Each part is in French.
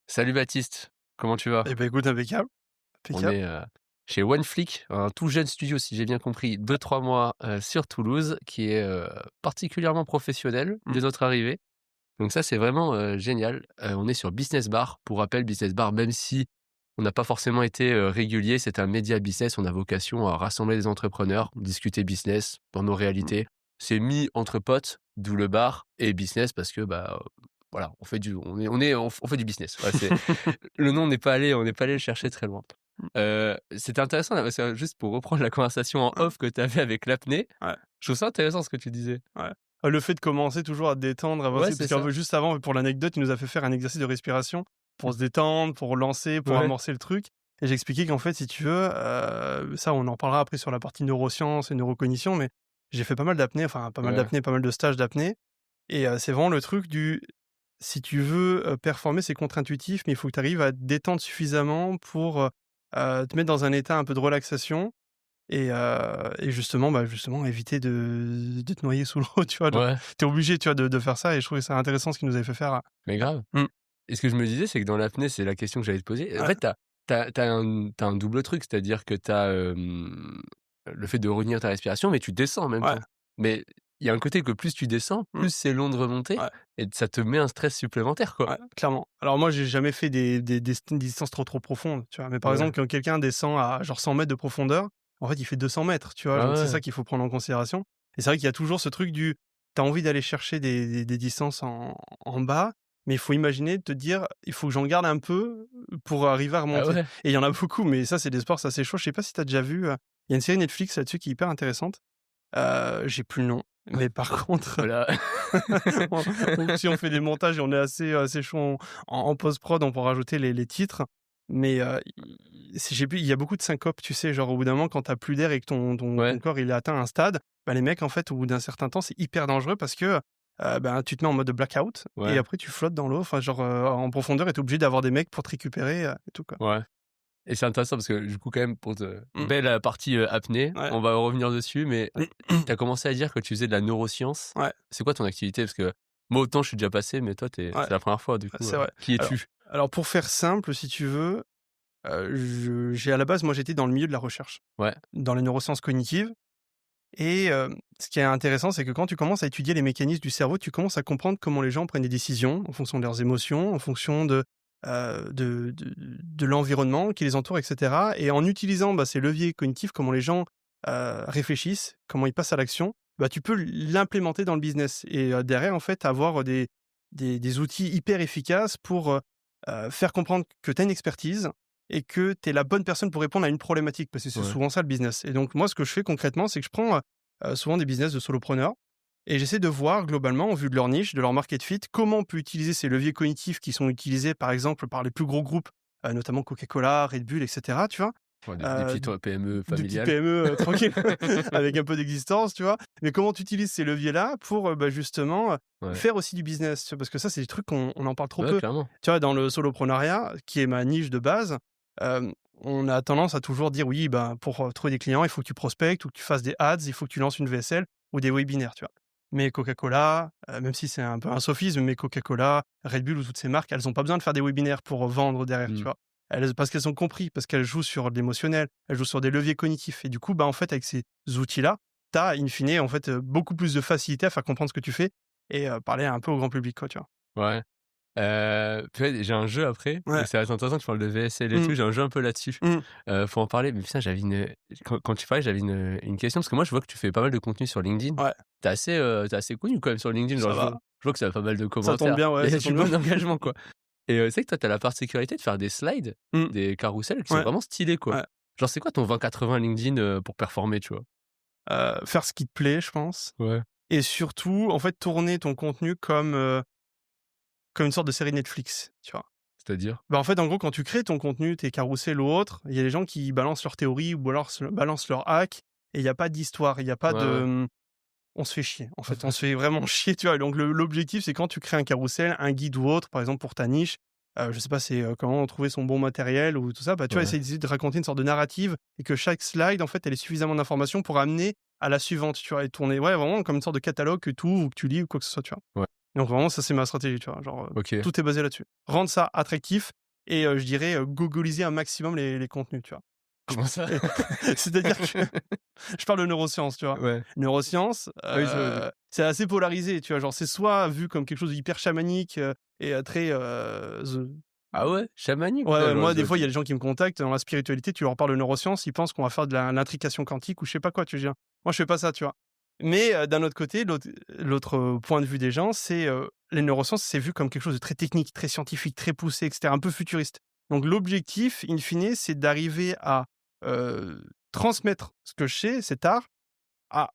Salut Baptiste, comment tu vas? Eh ben écoute, impeccable, On impeccable. est chez OneFlick, un tout jeune studio, si j'ai bien compris, Ouais. 2-3 mois sur Toulouse, qui est particulièrement professionnel Mmh. dès notre arrivée. Donc ça, c'est vraiment génial. On est sur Business Bar. Pour rappel, Business Bar, même si on n'a pas forcément été régulier, c'est un média business. On a vocation à rassembler des entrepreneurs, discuter business dans nos Mmh. réalités. C'est mis entre potes, d'où le bar et business parce que voilà, on fait du business. Voilà, c'est le nom on n'est pas allé le chercher très loin. Mmh. C'était intéressant là, parce que juste pour reprendre la conversation en Ouais, off que tu avais avec l'apnée, ouais, je trouve ça intéressant ce que tu disais. ouais. Le fait de commencer toujours à te détendre, Ouais, avancer, c'est parce qu'un ça. peu juste avant, pour l'anecdote, il nous a fait faire un exercice de respiration pour se détendre, pour lancer, pour Ouais, amorcer le truc. Et j'expliquais qu'en fait, si tu veux, ça, on en parlera après sur la partie neurosciences et neurocognition, mais j'ai fait pas mal d'apnée, enfin pas mal ouais, d'apnée, pas mal de stages d'apnée. Et c'est vraiment le truc du, si tu veux performer, c'est contre-intuitif, mais il faut que tu arrives à te détendre suffisamment pour te mettre dans un état un peu de relaxation. Et justement éviter de te noyer sous l'eau, tu vois? Genre, ouais, tu es obligé, tu vois, de faire ça, et je trouvais ça intéressant ce qu'il nous avait fait faire. mais grave. Mmh. Et ce que je me disais, c'est que dans l'apnée, c'est la question que j'allais te poser. En Ouais, fait, tu as un double truc, c'est-à-dire que tu as, le fait de retenir ta respiration, mais tu descends en même ouais, temps. Mais il y a un côté que plus tu descends, mmh, plus c'est long de remonter ouais, et ça te met un stress supplémentaire, quoi. ouais, clairement. Alors moi, j'ai jamais fait des distances trop profondes, tu vois? Mais par Ouais. exemple, quand quelqu'un descend à genre 100 mètres de profondeur, en fait, il fait 200 mètres, tu vois? Ah Donc c'est ouais. ça qu'il faut prendre en considération. Et c'est vrai qu'il y a toujours ce truc du, tu as envie d'aller chercher des distances en bas, mais il faut imaginer de te dire: «Il faut que j'en garde un peu pour arriver à Ah remonter». ouais. Et il y en a beaucoup, mais ça, c'est des sports, c'est assez chaud. Je sais pas si tu as déjà vu, il y a une série Netflix là-dessus qui est hyper intéressante. J'ai plus le nom, mais par contre, Voilà. si on fait des montages et on est assez chaud en post-prod, on pourra rajouter les titres. Mais i si j'ai plus, il y a beaucoup de syncopes, tu sais? Genre au bout d'un moment, quand tu as plus d'air et que ton Ouais. corps il a atteint un stade, bah, les mecs en fait, au bout d'un certain temps, c'est hyper dangereux parce que, ben, tu te mets en mode blackout et Ouais. après tu flottes dans l'eau, enfin genre, en profondeur, et tu es obligé d'avoir des mecs pour te récupérer, et tout, quoi. Ouais. Et c'est intéressant parce que du coup quand même Mmh. belle partie, apnée, Ouais. on va revenir dessus, mais tu as commencé à dire que tu faisais de la neuroscience. Ouais, C'est quoi ton activité? Parce que moi autant je suis déjà passé, mais toi ouais, c'est la première fois du coup, c'est vrai. qui Alors es-tu? alors pour faire simple, si tu veux, je j'ai à la base, moi, j'étais dans le milieu de la recherche, Ouais, dans les neurosciences cognitives. Et ce qui est intéressant, c'est que quand tu commences à étudier les mécanismes du cerveau, tu commences à comprendre comment les gens prennent des décisions en fonction de leurs émotions, en fonction de l'environnement qui les entoure, et cetera. Et en utilisant, bah, ces leviers cognitifs, comment les gens réfléchissent, comment ils passent à l'action, bah, tu peux l'implémenter dans le business et derrière, en fait, avoir des outils hyper efficaces pour faire comprendre que tu as une expertise et que tu es la bonne personne pour répondre à une problématique, parce que c'est ouais. souvent ça le business. Et donc moi, ce que je fais concrètement, c'est que je prends souvent des business de solopreneurs et j'essaie de voir globalement, en vue de leur niche, de leur market fit, comment on peut utiliser ces leviers cognitifs qui sont utilisés par exemple par les plus gros groupes, notamment Coca-Cola, Red Bull, et cetera, tu vois? Ouais, des Heu, petites, PME des petites familiales. PME, tranquilles, avec un peu d'existence, tu vois? Mais comment tu utilises ces leviers-là pour, bah, justement, Ouais. faire aussi du business, tu vois? Parce que ça, c'est des trucs qu'on en parle trop Ouais, peu. clairement. Tu vois, dans le soloprenariat, qui est ma niche de base, on a tendance à toujours dire: «Oui, ben, pour, trouver des clients, il faut que tu prospectes ou que tu fasses des ads, il faut que tu lances une VSL ou des webinaires», tu vois? Mais Coca-Cola, même si c'est un peu un sophisme, mais Coca-Cola, Red Bull ou toutes ces marques, elles ont pas besoin de faire des webinaires pour vendre derrière, tu Mmh. vois? Parce qu'elles ont compris, parce qu'elles jouent sur de l'émotionnel, elles jouent sur des leviers cognitifs, et du coup, bah, en fait, avec ces outils-là, tu as in fine, en fait, beaucoup plus de facilité à faire comprendre ce que tu fais et parler un peu au grand public, quoi, tu vois? Ouais. Tu vois, j'ai un jeu après, et Ouais. ça va être intéressant que tu parles de VSL et Mmh. tout, j'ai un jeu un peu là-dessus. Mmh. Faut en parler, mais putain, quand tu parlais, j'avais une question parce que moi, je vois que tu fais pas mal de contenu sur LinkedIn. Ouais, Tu assez connu quand même sur LinkedIn, genre ça va. je vois que ça a pas mal de Ça tombe commentaires. bien, Il ouais, y a ça du tombe bien. bon engagement, quoi. Et c'est que toi, tu as la particularité de faire des slides, Mmh. des carousels qui sont Ouais, vraiment stylés, quoi. ouais. Genre, c'est quoi ton 20-80 LinkedIn, pour performer, tu vois? Faire ce qui te plaît, je pense, Ouais, et surtout, en fait, tourner ton contenu comme une sorte de série Netflix, tu vois? c'est-à-dire? Bah, en fait, en gros, quand tu crées ton contenu, tes carousels ou autres, il y a des gens qui balancent leurs théories ou alors balancent leurs hacks, et il y a pas d'histoire, il y a pas Ouais, de, ouais. on se fait chier. En fait, on se fait vraiment chier, tu vois? Et donc l'objectif, c'est quand tu crées un carrousel, un guide ou autre, par exemple pour ta niche, je sais pas, c'est, comment trouver son bon matériel ou tout ça, bah, tu vois, Ouais. essayer de raconter une sorte de narrative et que chaque slide, en fait, elle ait suffisamment d'informations pour amener à la suivante, tu vois? Et tourner, ouais, vraiment comme une sorte de catalogue que tu ouvres ou que tu lis ou quoi que ce soit, tu vois? Ouais. Donc vraiment, ça, c'est ma stratégie, tu vois? Genre, OK. tout est basé là-dessus. Rendre ça attractif et je dirais, gogoliser un maximum les contenus, tu vois? Comment ça? C'est-à-dire que je parle de neurosciences, tu vois? Ouais. Neurosciences, Ah oui, je vois, OK. c'est assez polarisé, tu vois? Genre, c'est soit vu comme quelque chose d'hyper chamanique, et très, Ah ouais? Chamanique? ouais, Putain, ouais, moi, des OK. fois, il y a des gens qui me contactent dans la spiritualité, tu leur parles de neurosciences, ils pensent qu'on va faire de l'intrication quantique ou je sais pas quoi, tu vois? Moi, je fais pas ça, tu vois? Mais d'un autre côté, l'autre point de vue des gens, c'est, les neurosciences, c'est vu comme quelque chose de très technique, très scientifique, très poussé et cetera, un peu futuriste. Donc l'objectif, in fine, c'est d'arriver à, transmettre ce que je sais, cet art,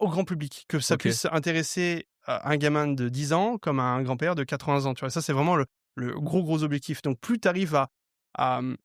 au grand public, que ça OK. puisse intéresser, un gamin de 10 ans comme un grand-père de 80 ans, tu vois? Ça, c'est vraiment le gros objectif. Donc plus tu arrives à, mmh,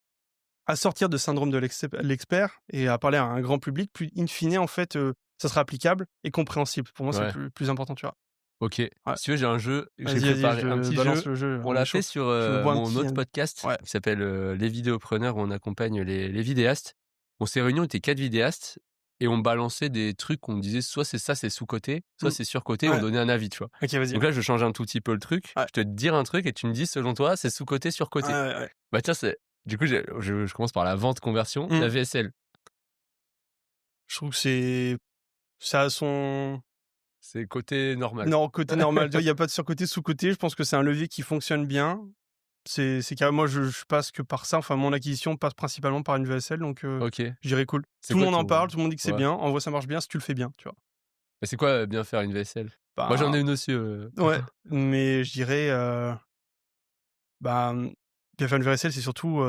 à sortir de syndrome de l'expert et à parler à un grand public, plus in fine, en fait, ça sera applicable et compréhensible. Pour moi, c'est le Ouais. plus important, tu vois? OK. Ouais. Si tu veux, j'ai un jeu que j'ai Vas-y, préparé, un je petit balance jeu. le jeu, On on est l'a chaud. fait sur, Je me bois un mon petit, autre podcast ouais. qui s'appelle, Les Vidéopreneurs où on accompagne les vidéastes. On s'est réunis, on était 4 vidéastes et on balançait des trucs, on disait soit c'est ça, c'est sous-coté, soit Mmh. c'est surcoté, on Ouais. donnait un avis, tu vois? OK, vas-y. Donc là, je change un tout petit peu le truc. Ouais. Je te dire un truc et tu me dis selon toi, c'est sous-coté, Ouais, surcoté. ouais, ouais. Bah tiens, c'est du coup, je commence par la vente conversion, la Mmh. VSL. Je trouve que ça a son C'est côté normal. non, côté normal, tu vois? Il y a pas de surcoté, sous-coté. Je pense que c'est un levier qui fonctionne bien. C'est carrément moi, je passe que par ça. Enfin, mon acquisition passe principalement par une VSL, donc OK. je dirais cool. C'est Tout le quoi monde en ton parle, tout le monde dit que c'est ouais. bien. En vrai, ça marche bien si tu le fais bien, tu vois? Mais c'est quoi, bien faire une VSL? Moi, j'en Bah, ai une aussi, ouais, mais je dirais, bah, bien faire une VSL, c'est surtout,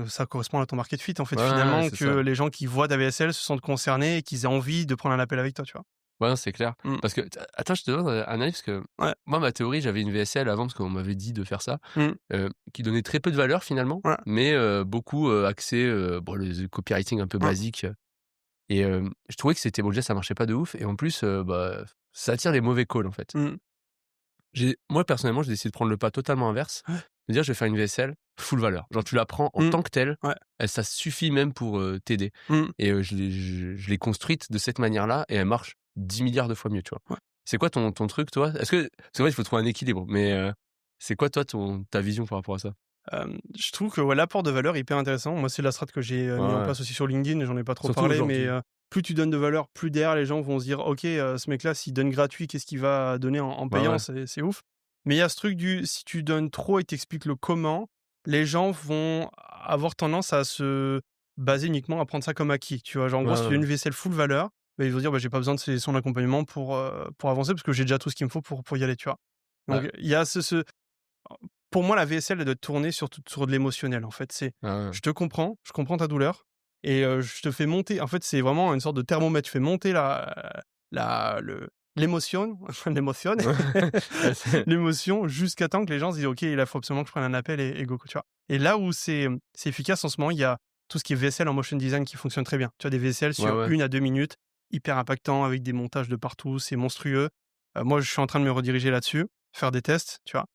ça correspond à ton market fit, en fait, ouais, ouais, ouais, finalement, c'est que ça. les gens qui voient ta VSL se sentent concernés et qu'ils aient envie de prendre un appel avec toi, tu vois? Ouais, non, c'est clair. Mmh. Parce que attends, je te demande un avis parce que Ouais. moi, ma théorie, j'avais une VSL avant parce qu'on m'avait dit de faire ça, Mmh. qui donnait très peu de valeur finalement, Ouais. mais beaucoup, axé, bon, le copywriting un peu Ouais. basique, et je trouvais que c'était bon, déjà, ça marchait pas de ouf et en plus, bah, ça attire les mauvais calls, en fait. Mmh. Moi, personnellement, j'ai décidé de prendre le pas totalement inverse, Ouais. de dire: «Je vais faire une VSL full valeur». Genre, tu la prends en Mmh. tant que telle, Ouais. ça suffit même pour, t'aider, Mmh. et je l'ai construite de cette manière-là et elle marche 10 milliards de fois mieux, tu vois? Ouais. C'est quoi ton truc, toi? Est-ce que c'est vrai, il faut trouver un équilibre, mais c'est quoi, toi, ta vision par rapport à ça? Je trouve que, ouais, l'apport de valeur est hyper intéressant. Moi, c'est la strat que j'ai, Ouais, mis en ouais. place aussi sur LinkedIn, j'en ai pas trop Surtout parlé, mais aujourd'hui. plus tu donnes de valeur, plus derrière les gens vont se dire: «OK, ce mec-là, s'il donne gratuit, qu'est-ce qu'il va donner en Ouais, payant?» ouais. C'est ouf. Mais il y a ce truc du si tu donnes trop et t'expliques le comment, les gens vont avoir tendance à se baser uniquement à prendre ça comme acquis, tu vois? Genre, en Ouais, gros, si tu ouais, donnes ouais. une vaisselle full valeur, bah, ils vont dire: «Bah, j'ai pas besoin de son accompagnement pour avancer parce que j'ai déjà tout ce qu'il me faut pour y aller», tu vois? Ouais. Donc il y a ce pour moi, la VSL, elle doit tourner sur de l'émotionnel, en fait. C'est Ouais, ouais. je comprends ta douleur et je te fais monter en fait, c'est vraiment une sorte de thermomètre. Tu fais monter la le l'émotion l'émotion Ouais, c'est l'émotion jusqu'à temps que les gens se disent: «OK, il faut absolument que je prenne un appel et go», tu vois? Et là où c'est efficace en ce moment, il y a tout ce qui est VSL en motion design qui fonctionne très bien. Tu as des VSL ouais, sur ouais. 1 à 2 minutes, hyper impactants avec des montages de partout, c'est monstrueux. Moi, je suis en train de me rediriger là-dessus, faire des tests, tu vois?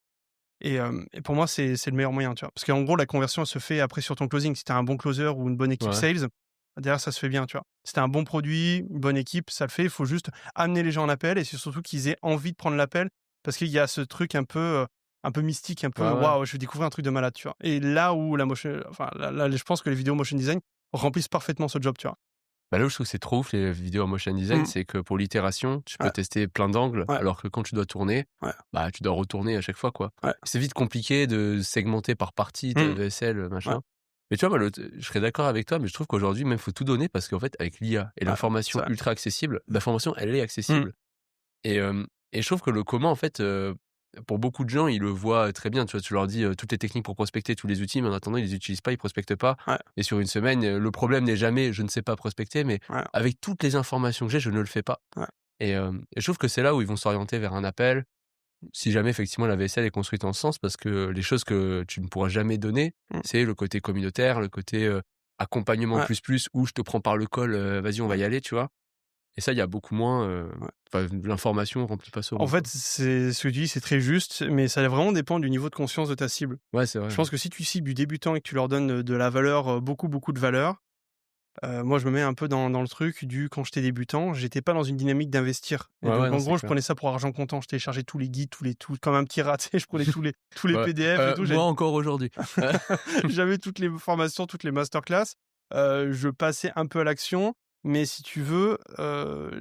Et pour moi, c'est le meilleur moyen, tu vois? Parce qu'en gros, la conversion, elle se fait après sur ton closing. Si tu as un bon closer ou une bonne équipe Ouais. sales, derrière, ça se fait bien, tu vois? Si tu as un bon produit, une bonne équipe, ça le fait. Il faut juste amener les gens en appel et c'est surtout qu'ils aient envie de prendre l'appel parce qu'il y a ce truc un peu mystique, un peu: Ouais, ouais. «Waouh, je vais découvrir un truc de malade», tu vois? Et là où la motion enfin, là, je pense que les vidéos motion design remplissent parfaitement ce job, tu vois? Bah, là où je trouve que c'est trop ouf les vidéos en motion design, Mmh. c'est que pour l'itération, tu peux Ouais, tester plein d'angles, ouais, alors que quand tu dois tourner, ouais, bah, tu dois retourner à chaque fois, quoi. ouais. C'est vite compliqué de segmenter par partie ta Mmh. vaisselle, Ouais, machin. Mais tu vois, moi, je serais d'accord avec toi, mais je trouve qu'aujourd'hui, même, faut tout donner parce qu'en fait, avec l'IA et ouais, c'est l'information vrai. ultra accessible, l'information, elle est Mmh. accessible. Et je trouve que le comment, en fait, pour beaucoup de gens, ils le voient très bien. Tu vois, tu leur dis, toutes les techniques pour prospecter, tous les outils, mais en attendant, ils les utilisent pas, ils prospectent pas, Ouais, et sur une semaine, le problème n'est jamais: «Je ne sais pas prospecter», mais ouais, avec toutes les informations que j'ai, je ne le fais pas, ouais, et je trouve que c'est là où ils vont s'orienter vers un appel, si jamais effectivement la vaisselle est construite en ce sens, parce que les choses que tu ne pourras jamais donner, mmh, c'est le côté communautaire, le côté, accompagnement ouais, plus plus, où je te prends par le col, «Vas-y, on va ouais, y aller», tu vois? Et ça, il y a beaucoup moins, ouais. enfin, l'information remplit pas ce En rôle, quoi. fait, c'est ce que tu dis, c'est très juste, mais ça va vraiment dépendre du niveau de conscience de ta cible. Ouais, c'est vrai, Je ouais. pense que si tu cibles du débutant et que tu leur donnes, de la valeur, beaucoup, beaucoup de valeur, Moi, je me mets un peu dans le truc du quand j'étais débutant, j'étais pas dans une dynamique d'investir et Ouais, ouais, donc non, en c'est gros, je clair. prenais ça pour argent comptant. Je téléchargeais tous les guides, tout comme un petit rat, tu sais, je prenais tous les Ouais, PDF et tout, moi encore aujourd'hui. j'avais toutes les formations, toutes les masterclass, je passais un peu à l'action, mais si tu veux,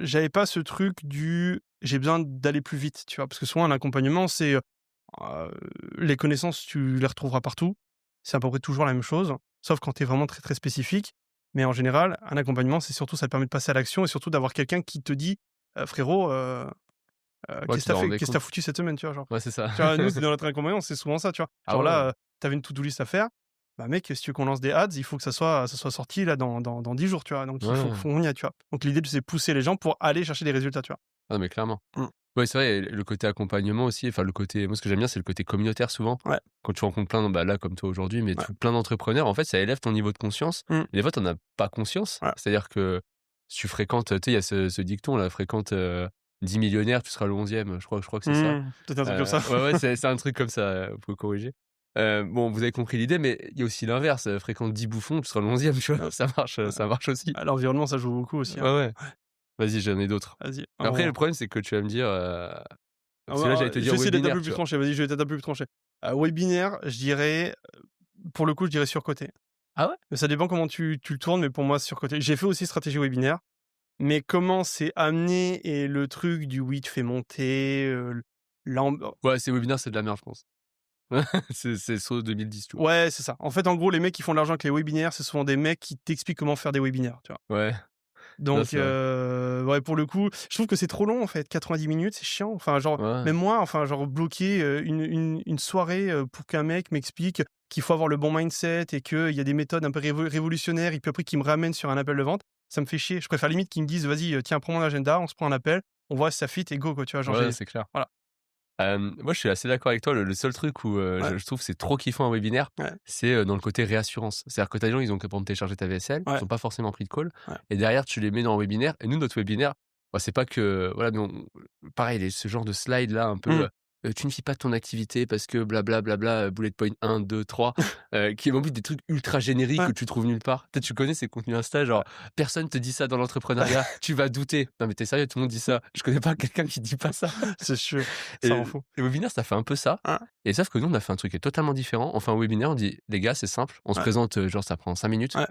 j'avais pas ce truc du: «J'ai besoin d'aller plus vite», tu vois? Parce que souvent un accompagnement, c'est, les connaissances, tu les retrouveras partout. C'est à peu près toujours la même chose, sauf quand tu es vraiment très, très spécifique. Mais en général, un accompagnement, c'est surtout ça te permet de passer à l'action et surtout d'avoir quelqu'un qui te dit: «Frérot, Ouais, qu'est-ce qui que tu leur fait? rendait Qu'est-ce que tu as compte. foutu cette semaine?» Tu vois? Genre. Ouais, c'est ça. Tu vois, nous, c'est dans notre accompagnement, c'est souvent ça, tu vois? Ah Genre ouais, là, ouais. tu avais une to do list à faire, bah mec, si tu veux qu'on lance des ads, il faut que ça soit sorti là dans 10 jours, tu vois? Donc il faut Ouais. qu'on y aille, tu vois? Donc l'idée, c'est pousser les gens pour aller chercher des résultats, tu vois? Ah mais clairement. Mmh. Ouais, c'est vrai, et le côté accompagnement aussi, enfin le côté moi ce que j'aime bien, c'est le côté communautaire souvent. Ouais, Quand tu rencontres plein bah, là comme toi aujourd'hui, mais ouais. plein d'entrepreneurs, en fait, ça élève ton niveau de conscience. Mmh. Et des fois, tu en as pas conscience. Ouais. C'est-à-dire que si tu fréquentes, tu sais, il y a ce dicton là: «Fréquente, 10 millionnaires, tu seras le 11e», je crois que c'est ça. Mmh. Peut-être un truc comme ça. Ouais, c'est un truc comme ça, faut corriger. Bon, vous avez compris l'idée, mais il y a aussi l'inverse, fréquente 10 bouffons, tu seras le 11e, tu vois? Ouais. Ça marche aussi. Ah, l'environnement, ça joue beaucoup aussi, Ouais, hein. ouais. Vas-y, j'en ai d'autres. Vas-y, Après le on problème, c'est que tu vas me dire, ah parce que là, bah, j'allais te je vais dire essayer d'être un webinaire, peu plus tu vois? tranché, vas-y, je vais être un peu plus tranché. Webinaire, je dirais, pour le coup, je dirais surcoté. Ah ouais? Ça dépend comment tu le tournes, mais pour moi, c'est surcoté. J'ai fait aussi stratégie webinaire, mais comment c'est amené et le truc du oui, tu fais monter, l'amb Ouais, ces webinaires, c'est de la merde, je pense. C'est sauce 2010, tu vois? ouais, c'est ça. En fait, en gros, les mecs qui font de l'argent avec les webinaires, c'est souvent des mecs qui t'expliquent comment faire des webinaires, tu vois? Ouais, non, Donc c'est vrai. ouais, pour le coup, je trouve que c'est trop long, en fait, 90 minutes, c'est chiant. Enfin, genre, Ouais, même moi, enfin, genre, bloquer, une soirée, pour qu'un mec m'explique qu'il faut avoir le bon mindset et qu'il y a des méthodes un peu révolutionnaires et puis après qu'il me ramène sur un appel de vente, ça me fait chier. Je préfère limite qu'ils me disent: «Vas-y, tiens, prends mon agenda, on se prend un appel, on voit si ça fit et go, quoi», tu vois? Genre, ouais, j'ai c'est clair. voilà. Moi, je suis assez d'accord avec toi. Le seul truc où, Ouais, je trouve c'est trop kiffant un webinaire, ouais, c'est, dans le côté réassurance. C'est-à-dire que tu as des gens, ils ont que pour télécharger ta VSL, ouais, ils ont pas forcément pris de call, ouais. et derrière tu les mets dans un webinaire, et nous, notre webinaire, bah, c'est pas que voilà, nous pareil, ce genre de slide là un peu, Mmh. «Tu ne fis pas ton activité parce que blabla, bullet point 1, 2, 3», qui est en plus des trucs ultra génériques que Ouais. tu trouves nulle part. Peut-être tu connais ces contenus Insta, genre: «Personne te dit ça dans l'entrepreneuriat, tu vas douter». Non mais tu es sérieux? Tout le monde dit ça. Je connais pas quelqu'un qui dit pas ça. C'est sûr, ça Et rend fou. le webinaire, ça fait un peu ça, Ouais, et sauf que nous, on a fait un truc qui est totalement différent. On fait un webinaire, on dit: «Les gars, c'est simple, on se ouais, présente, genre ça prend 5 minutes, ouais,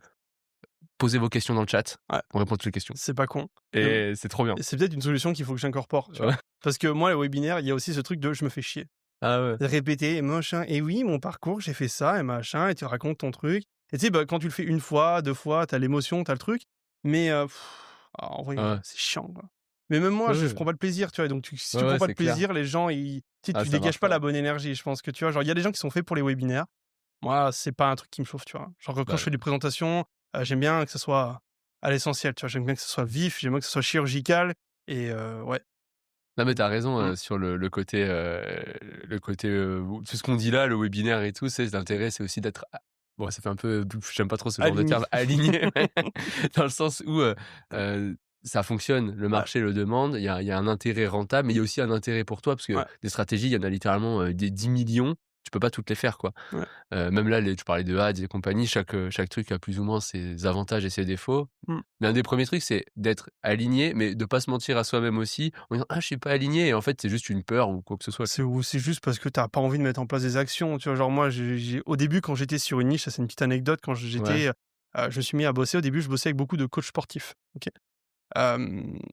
posez vos questions dans le chat, ouais, on répond à toutes les questions», c'est pas con. et c'est trop bien. Et c'est peut-être une solution qu'il faut que j'incorpore, tu vois? Ouais. Parce que moi, le webinaire, il y a aussi ce truc de je me fais chier. Ah ouais. Répéter et machin et oui, mon parcours, j'ai fait ça et machin et tu racontes ton truc et tu sais, bah, quand tu le fais une fois, 2 fois, tu as l'émotion, tu as le truc, mais en vrai, Ouais. c'est chiant, quoi. Mais même moi, Ouais, je ouais. prends pas le plaisir, tu vois? Donc si Ouais, tu prends ouais, pas le c'est clair. plaisir, les gens, ils tu sais, Ah, tu ça dégages marche pas pas. la bonne énergie, je pense que, tu vois? Genre, il y a des gens qui sont faits pour les webinaires. Moi, c'est pas un truc qui me chauffe, tu vois? Genre, quand je Bah, fais des présentations, j'aime bien que ça soit à l'essentiel, tu vois? J'aime bien que ce soit vif, j'aime bien que ce soit chirurgical et ouais. non, mais tu as raison, Mmh. sur le côté, tout ce qu'on dit là, le webinaire et tout, l'intérêt, c'est aussi d'être bon, ça fait un peu j'aime pas trop ce genre de Aligné. terme, aligné, ouais, dans le sens où, heu, ça fonctionne, le Ouais, marché le demande, il y a un intérêt rentable, mais il y a aussi un intérêt pour toi parce que ouais, des stratégies, il y en a littéralement, des 10 millions, tu peux pas toutes les faire, quoi. ouais. Même là, tu parlais de ads et compagnie, chaque truc a plus ou moins ses avantages et ses défauts. Mmh. L'un des premiers trucs, c'est d'être aligné, mais de pas se mentir à soi-même aussi, en disant: «Ah, je suis pas aligné», et en fait, c'est juste une peur ou quoi que ce soit, tu C'est juste parce que tu as pas envie de mettre en place des actions, tu vois? Genre moi, j'ai au début quand j'étais sur une niche, ça c'est une petite anecdote, quand vois? Ouais, je me suis mis à bosser, au début je bossais avec beaucoup de coachs sportifs, OK?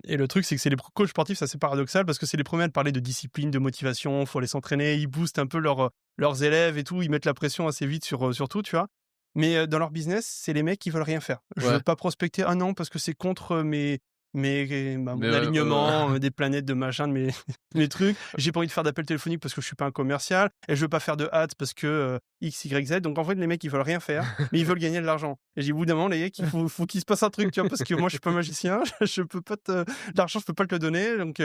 Et le truc c'est que c'est les coachs sportifs, c'est assez paradoxal parce que c'est les premiers à te parler de discipline, de motivation, faut aller s'entraîner, ils boostent un peu leurs élèves et tout, ils mettent la pression assez vite sur tout, tu vois? Mais, dans leur business, c'est les mecs qui veulent rien faire. Je veux ouais, pas prospecter, ah non, parce que c'est contre mais mon alignement, des planètes, de machin, de mes mes trucs. J'ai pas envie de faire d'appels téléphoniques parce que je suis pas un commercial et je veux pas faire de ads parce que, X, Y, Z. Donc en fait, les mecs, ils veulent rien faire, mais ils veulent gagner de l'argent. Et j'ai dit: «Au bout d'un moment, les mecs, il faut qu'il se passe un truc», tu vois? Parce que moi, je suis pas magicien, je peux pas l'argent, je peux pas te le donner. Donc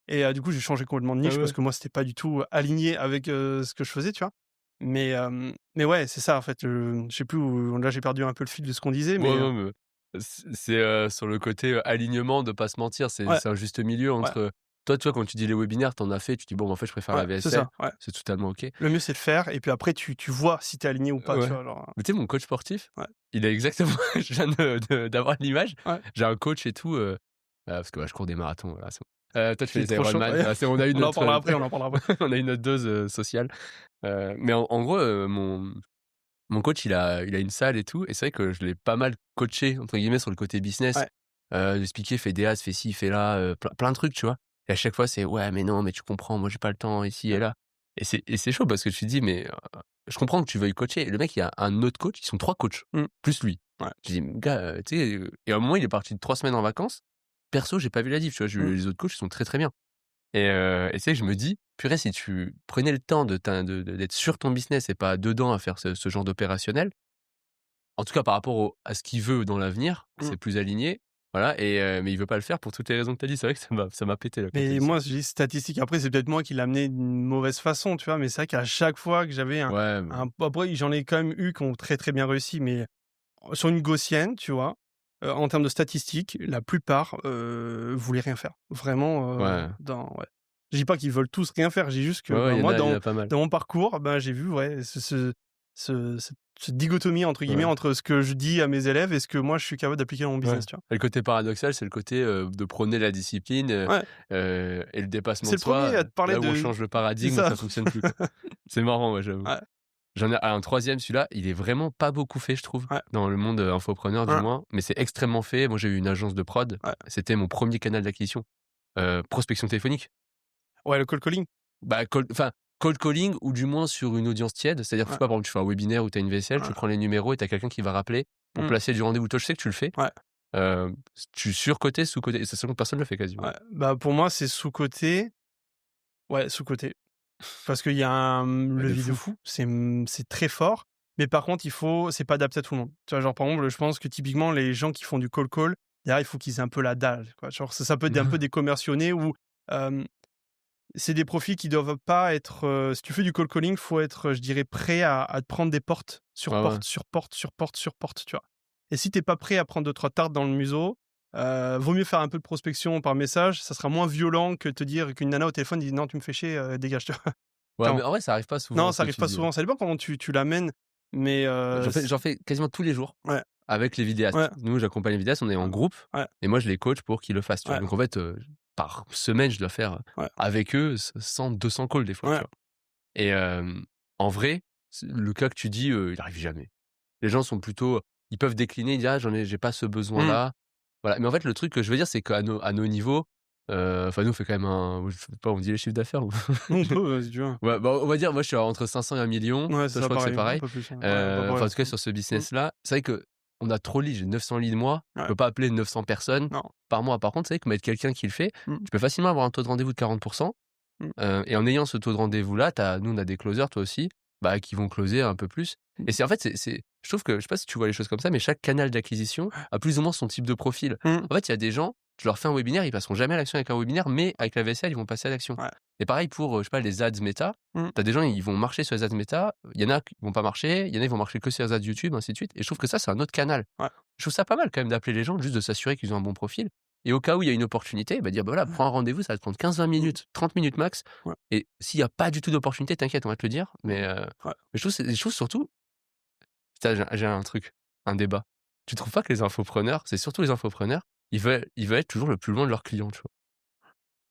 du coup, j'ai changé complètement de ah niche parce ouais. que moi, c'était pas du tout aligné avec, ce que je faisais, tu vois? Mais ouais, c'est ça, en fait, je sais plus où là, j'ai perdu un peu le fil de ce qu'on disait, Ouais, mais non, mais c'est, sur le côté, alignement, de pas se mentir, c'est ouais, un juste milieu ouais, entre toi, tu vois, quand tu dis les webinaires, tu en as fait, tu dis: «Bon, en fait, je préfère la Ouais, c'est VSL». ça, ouais. C'est totalement OK. Le mieux, c'est de faire et puis après tu vois si tu es aligné ou pas, tu Ouais. vois? Genre, Mais tu sais, mon coach sportif, ouais, il a exactement je viens d'avoir l'image. ouais. J'ai un coach et tout, parce que, je cours des marathons, voilà, c'est bon. Toi, tu fais Tu es les trop chaud. Ironman, Ouais. c'est on a eu On en notre, parlera après, on en parlera après. on a eu notre dose, sociale. Mais en gros, mon coach, il a une salle et tout et c'est vrai que je l'ai pas mal «coaché» entre guillemets sur le côté business. Ouais. Lui expliquer: «Fais des ads, fais ci, fais là», plein de trucs, tu vois? Et à chaque fois, c'est: «Ouais, mais non, mais tu comprends, moi j'ai pas le temps ici et Ouais. là». Et c'est chaud parce que tu te dis: «Mais, je comprends que tu veuilles coacher». Et le mec, il y a un autre coach, ils sont 3 coachs, Mmh. plus lui. Ouais. Je dis: «Gars, tu sais», et à un moment, il est parti de 3 semaines en vacances. Perso, j'ai pas vu la diff, tu vois? Mmh. Les autres coachs, ils sont très, très bien. Et tu sais, je me dis: «Purée, si tu prenais le temps d'être sur ton business et pas dedans à faire ce genre d'opérationnel», en tout cas par rapport à ce qu'il veut dans l'avenir, Mmh. c'est plus aligné, voilà. Mais il veut pas le faire pour toutes les raisons que tu as dit. C'est vrai que ça m'a pété là quand tu as Mais dit ça. moi, je dis statistique. Après, c'est peut-être moi qui l'ai amené d'une mauvaise façon, tu vois? Mais c'est vrai qu'à chaque fois que j'avais Ouais, un après, j'en ai quand même eu qui ont très, très bien réussi, mais sur une gaussienne, tu vois? En termes de statistiques, la plupart, voulaient rien faire. Vraiment, ouais, ouais. Je dis pas qu'ils veulent tous rien faire, je dis juste que, ouais, ouais, ben, il y en moi, a il y en a pas mal. dans mon parcours, ben, j'ai vu, ouais, cette «dichotomie» entre guillemets Ouais, entre ce que je dis à mes élèves et ce que moi je suis capable d'appliquer dans mon ouais. business, tu vois? Et le côté paradoxal, c'est le côté, de prôner la discipline, Ouais, et le dépassement c'est de le premier soi, à te parler là où on de change le c'est paradigme, ça. ça fonctionne plus, quoi. C'est marrant, ouais, j'avoue. Ouais, J'en ai un troisième, celui-là, il est vraiment pas beaucoup fait, je trouve, ouais, dans le monde, infopreneur du ouais, moins, mais c'est extrêmement fait. Moi, j'ai eu une agence de prod, ouais. c'était mon premier canal d'acquisition, prospection téléphonique. Ouais, le cold calling. Bah, cold calling ou du moins sur une audience tiède. C'est-à-dire que, je sais Ouais, pas, par exemple, tu fais un webinaire où tu as une VSL, tu ouais, prends les numéros et tu as quelqu'un qui va rappeler pour mmh, placer du rendez-vous. Toi, je sais que tu le fais. ouais, Heu, Tu surcoté, sous-coté? C'est que personne le fait quasiment. ouais. Bah, pour moi, c'est sous-coté. Ouais, sous-coté. Parce qu'il y a un, Bah, de levier de fou. fou, c'est très fort, mais par contre, c'est pas adapté à tout le monde. Tu vois, genre, par exemple, je pense que typiquement, les gens qui font du cold call, derrière, il faut qu'ils aient un peu la dalle, quoi. Genre, ça peut être un peu des commerciaux ou hem, c'est des profils qui doivent pas être, si tu fais du cold calling, faut être, je dirais, prêt à te prendre des portes, sur Ouais, ouais. porte, sur porte, sur porte, sur porte, tu vois? Et si tu es pas prêt à prendre 2-3 tartes dans le museau, vaut mieux faire un peu de prospection par message, ça sera moins violent que te dire qu'une nana au téléphone dit: «Non, tu me fais chier, dégage», tu vois? Ouais, mais Clairement. en vrai, ça arrive pas souvent Non, ce ça que arrive tu pas dis, hein. souvent, ça dépend comment tu l'amènes, mais J'en fais quasiment tous les jours ouais, avec les vidéastes. ouais, Nous, j'accompagne les vidéastes, on est en ouais, groupe ouais, et moi, je les coach pour qu'ils le fassent, tu vois? ouais, Donc en fait, par semaine, je dois faire, ouais, avec eux 100-200 calls des fois, tu ouais, vois? Et en vrai, le cas que tu dis, il arrive jamais. Les gens sont plutôt ils peuvent décliner, ils disent: «Ah, j'ai pas ce mmh, besoin-là». Voilà, mais en fait, le truc que je veux dire, c'est qu'à nos niveaux, enfin, nous, on fait quand même je sais pas, on dit les chiffres d'affaires ou? on peut, si tu veux. Ouais, bah, on va dire, moi, je suis entre 500 et 1 000 000. Ouais, c'est Toi, je ça, crois que c'est pareil, un pareil. peu plus, ouais, ouais, bah, Enfin, ouais, en tout cas, sur ce mmh, business-là, c'est vrai qu'on a trop de leads. J'ai 900 leads mois. Je ouais, peux pas appeler 900 personnes non, par mois. Par contre, c'est vrai que mettre quelqu'un qui le fait, mmh, tu peux facilement avoir un taux de rendez-vous de 40. mmh, Et en ayant ce taux de rendez-vous-là, nous, on a des closers, toi aussi, bah, qui vont closer un peu plus. mmh, Et c'est en fait, je trouve que, je sais pas si tu vois les choses comme ça, mais chaque canal d'acquisition a plus ou moins son type de profil. mmh, En fait, il y a des gens, tu leur fais un webinaire, ils passeront jamais à l'action avec un webinaire, mais avec la VSL, ils vont passer à l'action. ouais, Et pareil pour, je sais pas, les ads méta. mmh, Tu as des gens, ils vont marcher sur les ads méta, il y en a qui vont pas marcher, il y en a, ils vont marcher que sur les ads YouTube, ainsi de suite. Et je trouve que ça, c'est un autre canal. ouais, Je trouve ça pas mal quand même d'appeler les gens, juste de s'assurer qu'ils ont un bon profil. Et au cas où il y a une opportunité, bah dire: «Bah, voilà, ouais, prends un rendez-vous, ça va te prendre 15-20 mmh, minutes, 30 minutes max. ouais, Et s'il y a pas du tout d'opportunité, t'inquiète, on va te le dire». mmh, ouais. Mais je trouve surtout, putain, j'ai un truc, un débat. Tu trouves pas que les infopreneurs, c'est surtout les infopreneurs, ils veulent être toujours le plus loin de leurs clients, tu vois?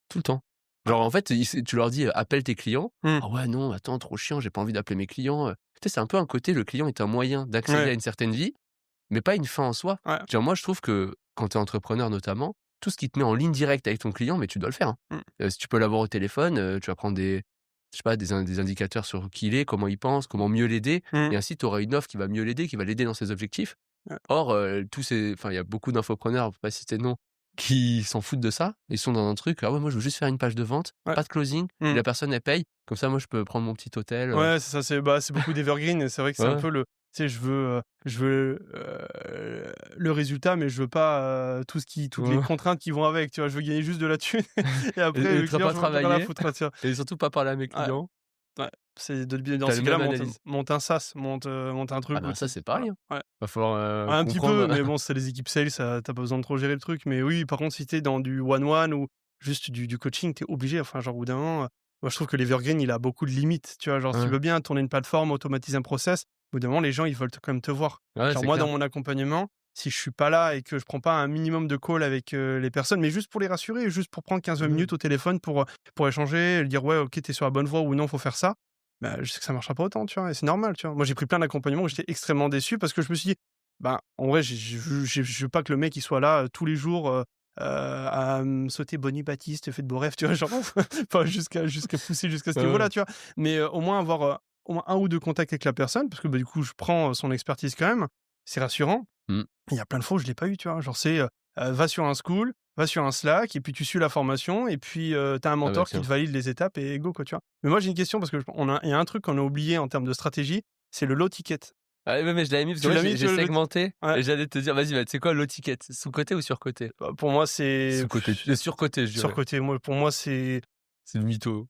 Tout le temps. Genre, en fait, tu leur dis: «Appelle tes clients». Mmh. «Ah ouais, non, attends, trop chiant, j'ai pas envie d'appeler mes clients». Tu sais, c'est un peu un côté, le client est un moyen d'accéder Ouais, à une certaine vie, mais pas une fin en soi. ouais, Genre, moi, je trouve que quand tu es entrepreneur notamment, tout ce qui te met en ligne directe avec ton client, mais tu dois le faire, hein. mmh, Si tu peux l'avoir au téléphone, tu vas prendre je sais pas, des indicateurs sur qui il est, comment il pense, comment mieux l'aider. mmh, Et ainsi, tu auras une offre qui va mieux l'aider, qui va l'aider dans ses objectifs. ouais, Or, il y a beaucoup d'infopreneurs, faut pas citer de nom, qui s'en foutent de ça. Ils sont dans un truc: «Ah ouais, moi, je veux juste faire une page de vente, ouais, pas de closing, et mmh. la personne, elle paye. Comme ça, moi, je peux prendre mon petit hôtel». Ouais, c'est ça, c'est beaucoup d'evergreen et c'est vrai que Ouais, c'est un ouais. peu le tu sais, je veux, le résultat, mais je veux pas, toutes les Ouais. contraintes qui vont avec, tu vois? Je veux gagner juste de la thune et après Et le très client, pas je m'en ai plus rien à travailler foutre, tu vois? et surtout pas parler à mes Ouais, clients. ouais, c'est de bien dans Tu as ces le cas-là, même analyse. monte un SaaS, monte un Ah truc où ben, ça, tu c'est voilà, pareil, hein. ouais. Va falloir, Ouais, un petit peu, comprendre. mais bon, c'est les équipes sales, tu pas besoin de trop gérer le truc, mais oui, par contre, si tu es dans du one one ou juste du coaching, tu es obligé, enfin, genre, au bout d'un moment, moi, je trouve que l'evergreen, il a beaucoup de limites, tu vois? Genre, si tu Ouais, veux bien tourner une plateforme, automatiser un process, au bout d'un moment, les gens, ils veulent quand même te voir. ouais, Genre, c'est moi, dans clair. mon accompagnement, si je suis pas là et que je prends pas un minimum de call avec les personnes, mais juste pour les rassurer, juste pour prendre 15-20 Mmh. minutes au téléphone pour échanger, lui dire, ouais, ok, t'es sur la bonne voie ou non, faut faire ça. Bah, je sais que ça marchera pas autant, tu vois? Et c'est normal, tu vois? Moi, j'ai pris plein d'accompagnements où j'étais extrêmement déçu parce que je me suis dit: «Ben, en vrai, je veux pas que le mec, il soit là, tous les jours, à me sauter Bonnie Baptiste, fait de beaux rêves», tu vois? Genre, enfin, jusqu'à pousser jusqu'à ce Ouais, ouais. niveau-là, tu vois? Mais, au moins avoir, au moins 1 ou 2 contacts avec la personne parce que, bah, du coup, je prends, son expertise quand même. C'est rassurant. Mmh. Il y a plein de fois où je l'ai pas eu, tu vois? Genre, c'est, va sur un School, va sur un Slack et puis tu suis la formation et puis, tu as un Ah bah, mentor qui te tiens. valide les étapes et go, quoi, tu vois? Mais moi, j'ai une question parce que il y a un truc qu'on a oublié en termes de stratégie, c'est le low ticket. Ah ouais, mais je l'avais mis parce que Tu moi l'as mis, j'ai tu vois, le low ti segmenté ouais, et j'allais te dire: «Vas-y, bah, tu sais quoi, low ticket, sous-coté ou surcoté?» bah, pour moi, c'est Sous-coté, surcoté, je dirais. surcoté. Moi, pour moi, c'est C'est le mytho.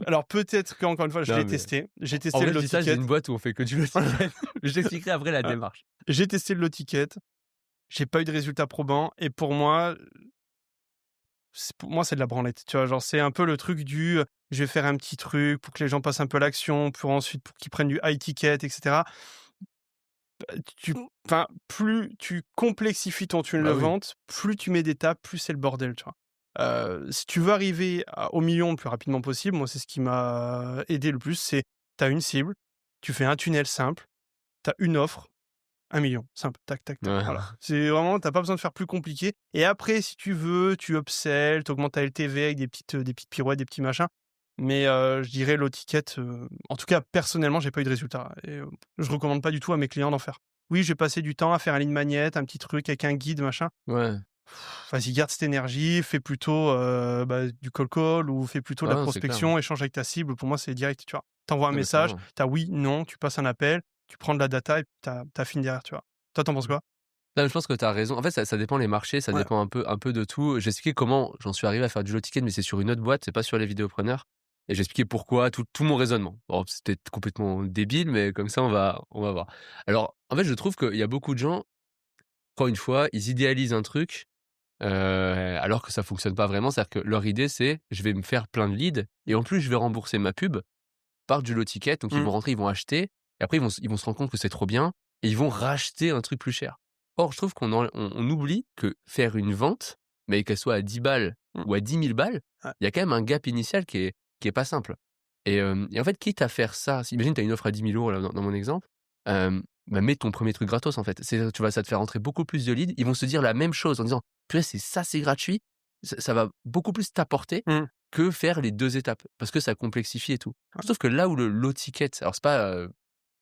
alors peut-être qu'encore une fois, je Non, l'ai mais testé. J'ai en testé le vrai, je low dis ça, j'ai ticket. une boîte où on fait que du low ticket. Je t'expliquerai après la Ouais. démarche. J'ai testé le low ticket, j'ai pas eu de résultats probants et pour moi, c'est de la branlette, tu vois? Genre, c'est un peu le truc du, je vais faire un petit truc pour que les gens passent un peu à l'action, pour ensuite pour qu'ils prennent du high ticket et cetera. Tu enfin, plus tu complexifies ton tunnel de Bah oui. vente, plus tu mets d'étapes, plus c'est le bordel, tu vois? Si tu veux arriver au million le plus rapidement possible, moi, c'est ce qui m'a aidé le plus, c'est tu as une cible, tu fais un tunnel simple, tu as une offre, 1 million simple, tac, tac, tac, Ouais. voilà. C'est vraiment tu as pas besoin de faire plus compliqué et après si tu veux, tu upsell, tu augmentes ta LTV avec des petites pirouettes, des petits machins, mais je dirais low ticket, en tout cas personnellement, j'ai pas eu de résultat et je recommande pas du tout à mes clients d'en faire. Oui, j'ai passé du temps à faire un lead magnet, un petit truc avec un guide, machin. Ouais. Vas-y, garde cette énergie, fais plutôt, bah, du cold call ou fais plutôt de Ah la non, c'est clair, hein. prospection, échange avec ta cible. Pour moi, c'est direct, tu vois? Tu envoies un Non, mais message, clairement. tu as oui, non, tu passes un appel, tu prends de la data et puis tu as fini derrière, tu vois? Toi, tu en penses quoi? Non, mais je pense que tu as raison. En fait, ça dépend les marchés, ça Ouais. dépend un peu de tout. J'ai expliqué comment j'en suis arrivé à faire du low ticket, mais c'est sur une autre boîte, c'est pas sur les vidéopreneurs et j'ai expliqué pourquoi, tout mon raisonnement. Bon, c'est peut-être complètement débile, mais comme ça, on va voir. Alors, en fait, je trouve qu'il y a beaucoup de gens, encore une fois, ils idéalisent un truc, alors que ça fonctionne pas vraiment. C'est-à-dire que leur idée, c'est: «Je vais me faire plein de leads et en plus, je vais rembourser ma pub par du low ticket». Donc ils Mmh. vont rentrer, ils vont acheter et après ils vont se rendre compte que c'est trop bien et ils vont racheter un truc plus cher. Or, je trouve qu'on oublie que faire une vente, mais qu'elle soit à 10 balles Mmh. ou à 10 000 balles, Ouais. il y a quand même un gap initial qui est pas simple et en fait, quitte à faire ça, si imagine tu as une offre à 10 000 € là, dans mon exemple, bah, mets ton premier truc gratos, en fait. Ça te fait rentrer beaucoup plus de leads. Ils vont se dire la même chose en disant: «Purée, c'est gratuit». Ça va beaucoup plus t'apporter Mmh. que faire les 2 étapes, parce que ça complexifie et tout. Ouais. Je trouve que là où le low ticket, alors c'est pas,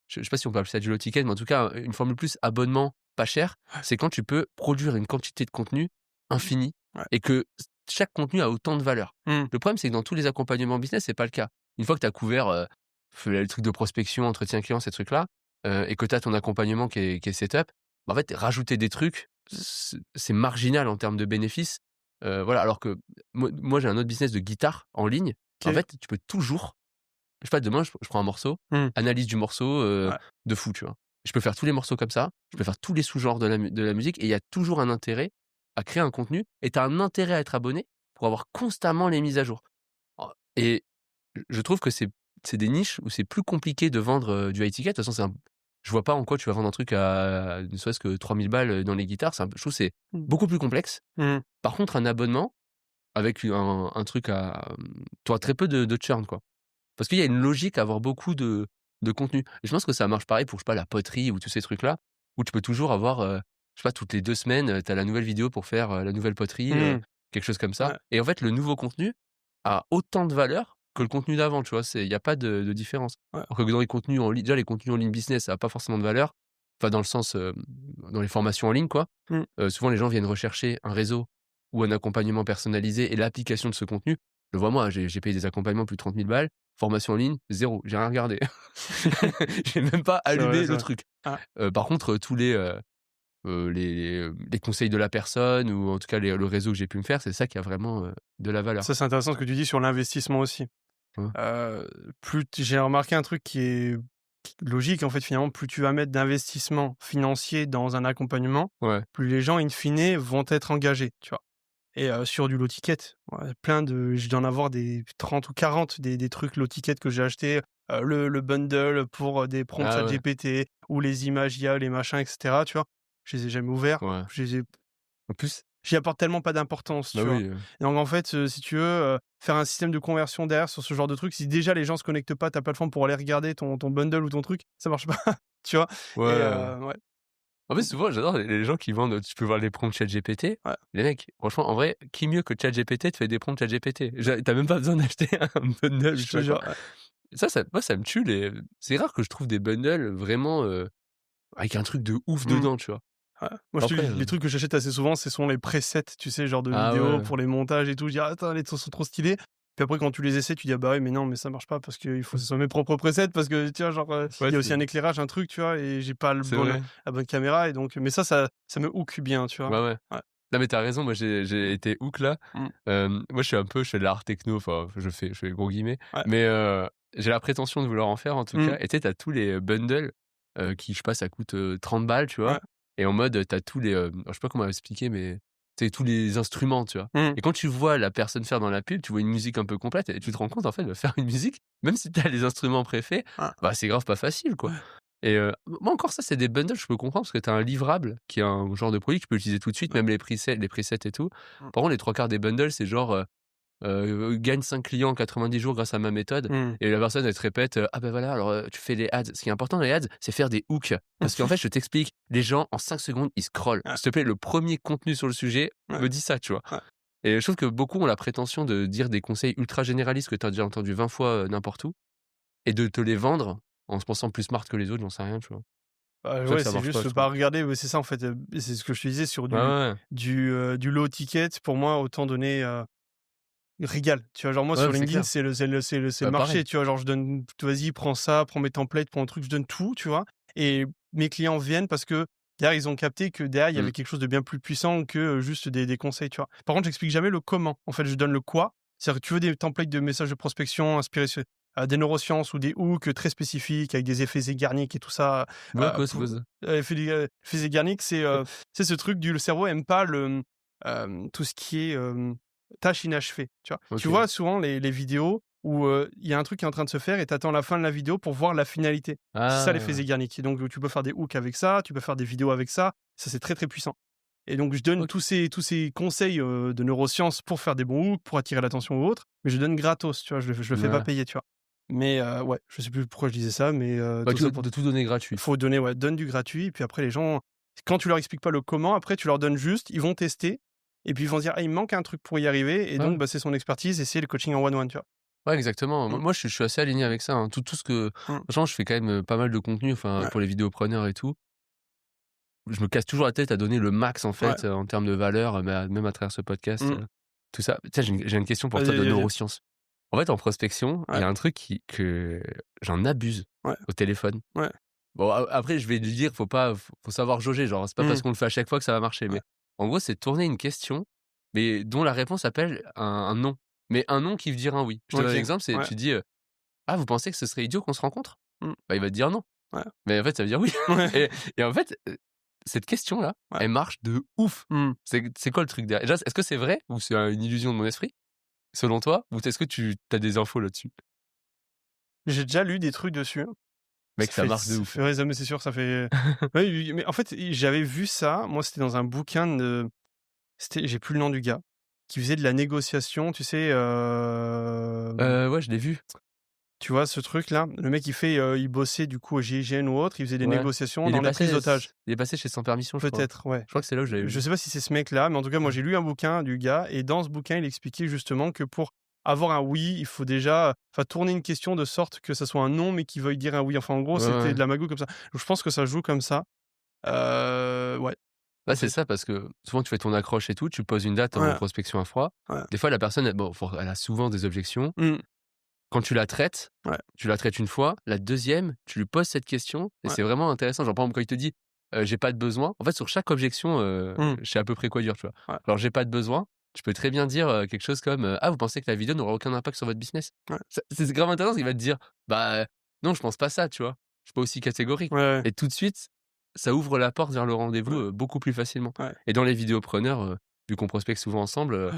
je sais pas si on peut appeler ça du low ticket, mais en tout cas, une formule plus abonnement pas cher, Ouais. c'est quand tu peux produire une quantité de contenu Mmh. infinie Ouais. et que chaque contenu a autant de valeur. Mmh. Le problème, c'est que dans tous les accompagnements business, c'est pas le cas. Une fois que tu as couvert, le truc de prospection, entretien client, ces trucs-là, et que tu as ton accompagnement qui est setup, bah, en fait, rajouter des trucs, c'est marginal en termes de bénéfices. Voilà, alors que moi, j'ai un autre business de guitare en ligne. En OK. fait, tu peux toujours, je sais pas, demain, je prends un morceau, Mmh. analyse du morceau, Ouais. de fou, tu vois? Je peux faire tous les morceaux comme ça, je peux faire tous les sous-genres de la musique et il y a toujours un intérêt à créer un contenu et tu as un intérêt à être abonné pour avoir constamment les mises à jour. Et je trouve que c'est des niches où c'est plus compliqué de vendre, du high ticket. De toute façon, je vois pas en quoi tu vas vendre un truc à ne serait-ce que 3 000 balles, dans les guitares. Je trouve que c'est Mmh. beaucoup plus complexe. Mmh. Par contre, un abonnement avec un truc tu auras très peu de churn, quoi. Parce qu'il y a une logique à avoir beaucoup de contenu. Et je pense que ça marche pareil pour, je sais pas, la poterie ou tous ces trucs-là, où tu peux toujours avoir, je sais pas, toutes les 2 semaines, tu as la nouvelle vidéo pour faire, la nouvelle poterie, Mmh. quelque chose comme ça. Ouais. Et en fait, le nouveau contenu a autant de valeur que le contenu d'avant, tu vois? Il y a pas de différence. Ouais. Alors que dans les contenus en ligne, déjà les contenus en ligne business, ça a pas forcément de valeur. Enfin, dans le sens, dans les formations en ligne, quoi. Mmh. Souvent les gens viennent rechercher un réseau ou un accompagnement personnalisé et l'application de ce contenu. Je le vois moi, j'ai payé des accompagnements plus de 30 000 balles, formation en ligne, zéro, j'ai rien regardé. J'ai même pas C'est vrai, allumé c'est le vrai. truc. Ah. Par contre, tous les conseils de la personne ou en tout cas le réseau que j'ai pu me faire, c'est ça qui a vraiment, de la valeur. Ça, c'est intéressant ce que tu dis sur l'investissement aussi. Ouais, Plus t j'ai remarqué un truc qui est logique, en fait, finalement, plus tu vas mettre d'investissement financier dans un accompagnement, ouais, plus les gens, in fine, vont être engagés, tu vois? et sur du low ticket, ouais, plein de je dois en avoir des 30 ou 40 des trucs low ticket que j'ai achetés, le bundle pour, des prompts Ah ouais, ChatGPT ou les images IA, les machins et cetera, tu vois? Je les ai jamais ouverts, ouais. je les ai En plus j'y apporte tellement pas d'importance, bah tu vois? oui, Et donc en fait, si tu veux, faire un système de conversion derrière sur ce genre de truc, si déjà les gens se connectent pas à ta plateforme pour aller regarder ton bundle ou ton truc, ça marche pas, tu vois? ouais, Et ouais. ouais. En fait, Mmh, souvent, j'adore les gens qui vendent, tu peux voir les prompts ChatGPT. ouais, Les mecs, franchement, en vrai, qui mieux que ChatGPT te fait des prompts ChatGPT? Tu même pas besoin d'acheter un bundle ou je je sais te pas quoi. jure, ouais, Moi, ça me tue les c'est rare que je trouve des bundles vraiment, avec un truc de ouf mmh, dedans, tu vois? ouais. Moi, je te Après, dis, les trucs que j'achète assez souvent, ce sont les presets, tu sais, genre de ah vidéos ouais. pour les montages et tout. Je dis: «Ah attends, les sons sont trop stylés». Puis après quand tu les essaies, tu dis: «Ah bah ouais, mais non, mais ça marche pas parce qu'il faut que ce soit mes propres presets parce que tu vois, genre, Ouais, il y a aussi c'est un éclairage, un truc, tu vois? Et j'ai pas le c'est bon vrai. la bonne caméra et donc mais ça me hook bien, tu vois? Ouais, ouais. Ouais. Non, mais tu as raison, moi, j'ai été hook là. Mmh. Moi, je fais de l'art techno, enfin, je fais gros guillemets, Ouais. mais j'ai la prétention de vouloir en faire, en tout Mmh. cas. Et tu sais, tu as tous les bundles, qui, je sais pas, ça coûte, 30 balles, tu vois? Ouais. Et en mode, tu as tous les, je sais pas comment expliquer, mais tu sais, tous les instruments, tu vois? Mmh. Et quand tu vois la personne faire dans la pub, tu vois une musique un peu complète et tu te rends compte, en fait, de faire une musique, même si tu as les instruments préfaits, Ouais. bah, c'est grave pas facile, quoi. Ouais. Et moi encore ça, c'est des bundles, je peux comprendre parce que tu as un livrable qui est un genre de produit que tu peux utiliser tout de suite, Ouais. même les presets et tout. Mmh. Par contre, les 3 quarts des bundles, c'est genre, gagne 5 clients en 90 jours grâce à ma méthode. Mmh. Et la personne, elle te répète, «Ah bah voilà, alors, tu fais les ads». Ce qui est important dans les ads, c'est faire des hooks. Parce qu'en fait, je t'explique, les gens, en 5 secondes, ils scrollent. Ouais. S'il te plaît, le premier contenu sur le sujet Ouais. me dit ça, tu vois? Ouais. Et je trouve que beaucoup ont la prétention de dire des conseils ultra généralistes que tu as déjà entendu 20 fois, n'importe où et de te les vendre en se pensant plus smart que les autres, j'en sais rien, tu vois? Bah, C'est pour ça que ouais, ça c'est marche pas, juste je pas trouve. regarder, ouais, c'est ça en fait, c'est ce que je te disais sur Ouais, ouais, ouais. du low ticket. Pour moi, autant donner, régale. Tu vois? Genre moi Ouais, sur c'est LinkedIn, clair. c'est le Bah, marché, pareil. tu vois? Genre je donne: «Vas-y, prends ça, prends mes templates, prends un truc», je donne tout, tu vois? Et mes clients viennent parce que derrière, ils ont capté que derrière, il y Mmh. avait quelque chose de bien plus puissant que, juste des conseils, tu vois? Par contre, j'explique jamais le comment. En fait, je donne le quoi. C'est-à-dire que tu veux des templates de messages de prospection inspirés sur des neurosciences ou des hooks très spécifiques avec des effets Zeigarnik et tout ça, Ouais, quoi, c'est pou quoi ça? effets Zeigarnik, c'est ce truc du le cerveau aime pas tout ce qui est, tâche inachevée, tu vois? Tu OK. vois souvent les vidéos où, il y a un truc qui est en train de se faire et tu attends la fin de la vidéo pour voir la finalité. C'est ça l'effet Ah! Zeigarnik et donc tu peux faire des hooks avec ça, tu peux faire des vidéos avec ça. Ça, c'est très, très puissant et donc je donne OK. tous ces conseils, de neurosciences pour faire des bons hooks, pour attirer l'attention ou autre, mais je donne gratos, tu vois? Je le fais pas Ouais. payer, tu vois? Mais ouais, je sais plus pourquoi je disais ça, mais Bah, tout tu ça pour de tout donner gratuit. faut donner, ouais, donne du gratuit, puis après les gens, quand tu leur expliques pas le comment, après tu leur donnes juste, ils vont tester et puis ils vont se dire: «Ah, il me manque un truc pour y arriver» et Ouais. donc bah, c'est son expertise et c'est le coaching en one one, tu vois? Ouais, exactement. Moi Mmh, moi, je suis assez aligné avec ça, hein. Tout ce que mmh, franchement, je fais quand même, pas mal de contenu, enfin, ouais, pour les vidéopreneurs et tout. Je me casse toujours la tête à donner le max, en ouais, fait, en termes de valeur, mais même à travers ce podcast, mmh. tout ça. Tiens, j'ai une question pour toi Vas-y, de vas-y, vas-y. neurosciences. En fait, en prospection, il y Ouais, a un truc que j'en abuse ouais, au téléphone. ouais, Bon, a après, je vais lui dire, faut savoir jauger, genre, c'est pas parce mmh, qu'on le fait à chaque fois que ça va marcher, ouais, mais en gros, c'est tourner une question, mais dont la réponse appelle un non, mais un non qui veut dire un oui. Je te donne un OK, exemple, c'est ouais, tu dis, «Ah, vous pensez que ce serait idiot qu'on se rencontre?» mmh, Bah, il va te dire «Non», ouais, mais en fait, ça veut dire «oui» ouais, et en fait, cette question-là, ouais, elle marche de ouf. mmh. C'est quoi le truc derrière? Déjà, est-ce que c'est vrai ou c'est, une illusion de mon esprit, selon toi? Ou est-ce que tu as des infos là-dessus? J'ai déjà lu des trucs dessus. Mec, ça marche de Ça ouf, fait hein. ouais, mais c'est sûr, ça fait oui, oui, mais en fait, j'avais vu ça, moi, c'était dans un bouquin de j'ai plus le nom du gars, qui faisait de la négociation, tu sais, Ouais, je l'ai vu. tu vois ce truc-là? Le mec, il bossait du coup au GIGN ou autre, il faisait des Ouais. négociations Il dans est les prises passé d'otages. il est passé chez Sans Permission, je crois. Peut-être, ouais. Je crois que c'est là où je l'avais Je vu. sais pas si c'est ce mec-là, mais en tout cas, moi, j'ai lu un bouquin du gars et dans ce bouquin, il expliquait justement que pour avoir un oui, il faut déjà enfin, tourner une question de sorte que ça soit un non, mais qui veuille dire un oui. Enfin, en gros, Ouais, c'était ouais. de la magouille comme ça. Donc je pense que ça joue comme ça. Ouais, Bah, en c'est fait. ça parce que souvent tu fais ton accroche et tout, tu poses une date en Ouais, prospection à froid. ouais. Des fois la personne elle a souvent des objections. Mmh. Quand Ouais, tu la traites une fois, la deuxième, tu lui poses cette question et ouais. c'est vraiment intéressant. Genre par exemple quand il te dit, «J'ai pas de besoin», en fait sur chaque objection, Mmh. je sais à peu près quoi dire, tu vois? Ouais, Alors «J'ai pas de besoin», tu peux très bien dire, quelque chose comme, «Ah vous pensez que la vidéo n'aura aucun impact sur votre business?» ouais. Ça c'est grave intéressant parce qu'il va te dire: «Bah, non je pense pas ça», tu vois? Je suis pas aussi catégorique Ouais, ouais, et tout de suite, ça ouvre la porte vers le ouais, rendez-vous, beaucoup plus facilement ouais. et dans les vidéopreneurs, vu qu'on prospecte souvent ensemble, Ouais.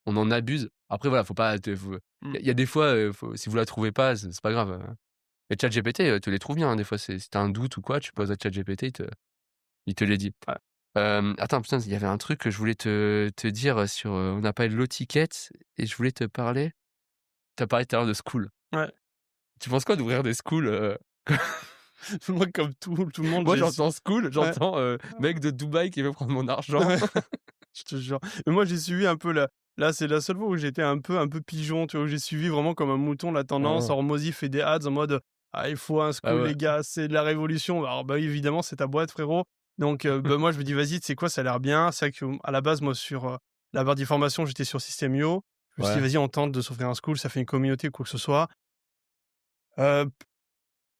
on en abuse. Après voilà, faut pas te Mmh. il y a des fois, si vous la trouvez pas, c'est pas grave, et ChatGPT, te les trouve bien, hein, des fois, si tu as un doute ou quoi, tu Ouais. poses à ChatGPT, il te les dit. Ouais. Attends, putain, il y avait un truc que je voulais te dire sur, on a parlé de low ticket et je voulais te parler. Tu as parlé tout à l'heure de school. Ouais. Tu penses quoi d'ouvrir des schools, Moi, comme tout le monde, Moi, j'ai j'entends school, ouais. j'entends, mec de Dubaï qui veut prendre mon argent. Ouais. Je te jure. Mais moi, j'ai suivi un peu là, c'est la seule fois où j'étais un peu pigeon, tu vois? Où j'ai suivi vraiment comme un mouton la tendance. Hein, Hormozy fait des ads en mode: «Ah, il faut un ah school ouais. les gars, c'est de la révolution». Alors, bah, oui, évidemment, c'est ta boîte frérot. Donc, bah, moi, je me dis: «Vas-y, tu sais quoi? Ça a l'air bien». C'est vrai qu'à la base, moi, sur, la partie formation, j'étais sur System.io. Je me suis dit: Ouais. «Vas-y, on tente de s'ouvrir un school, ça fait une communauté ou quoi que ce soit». Heu,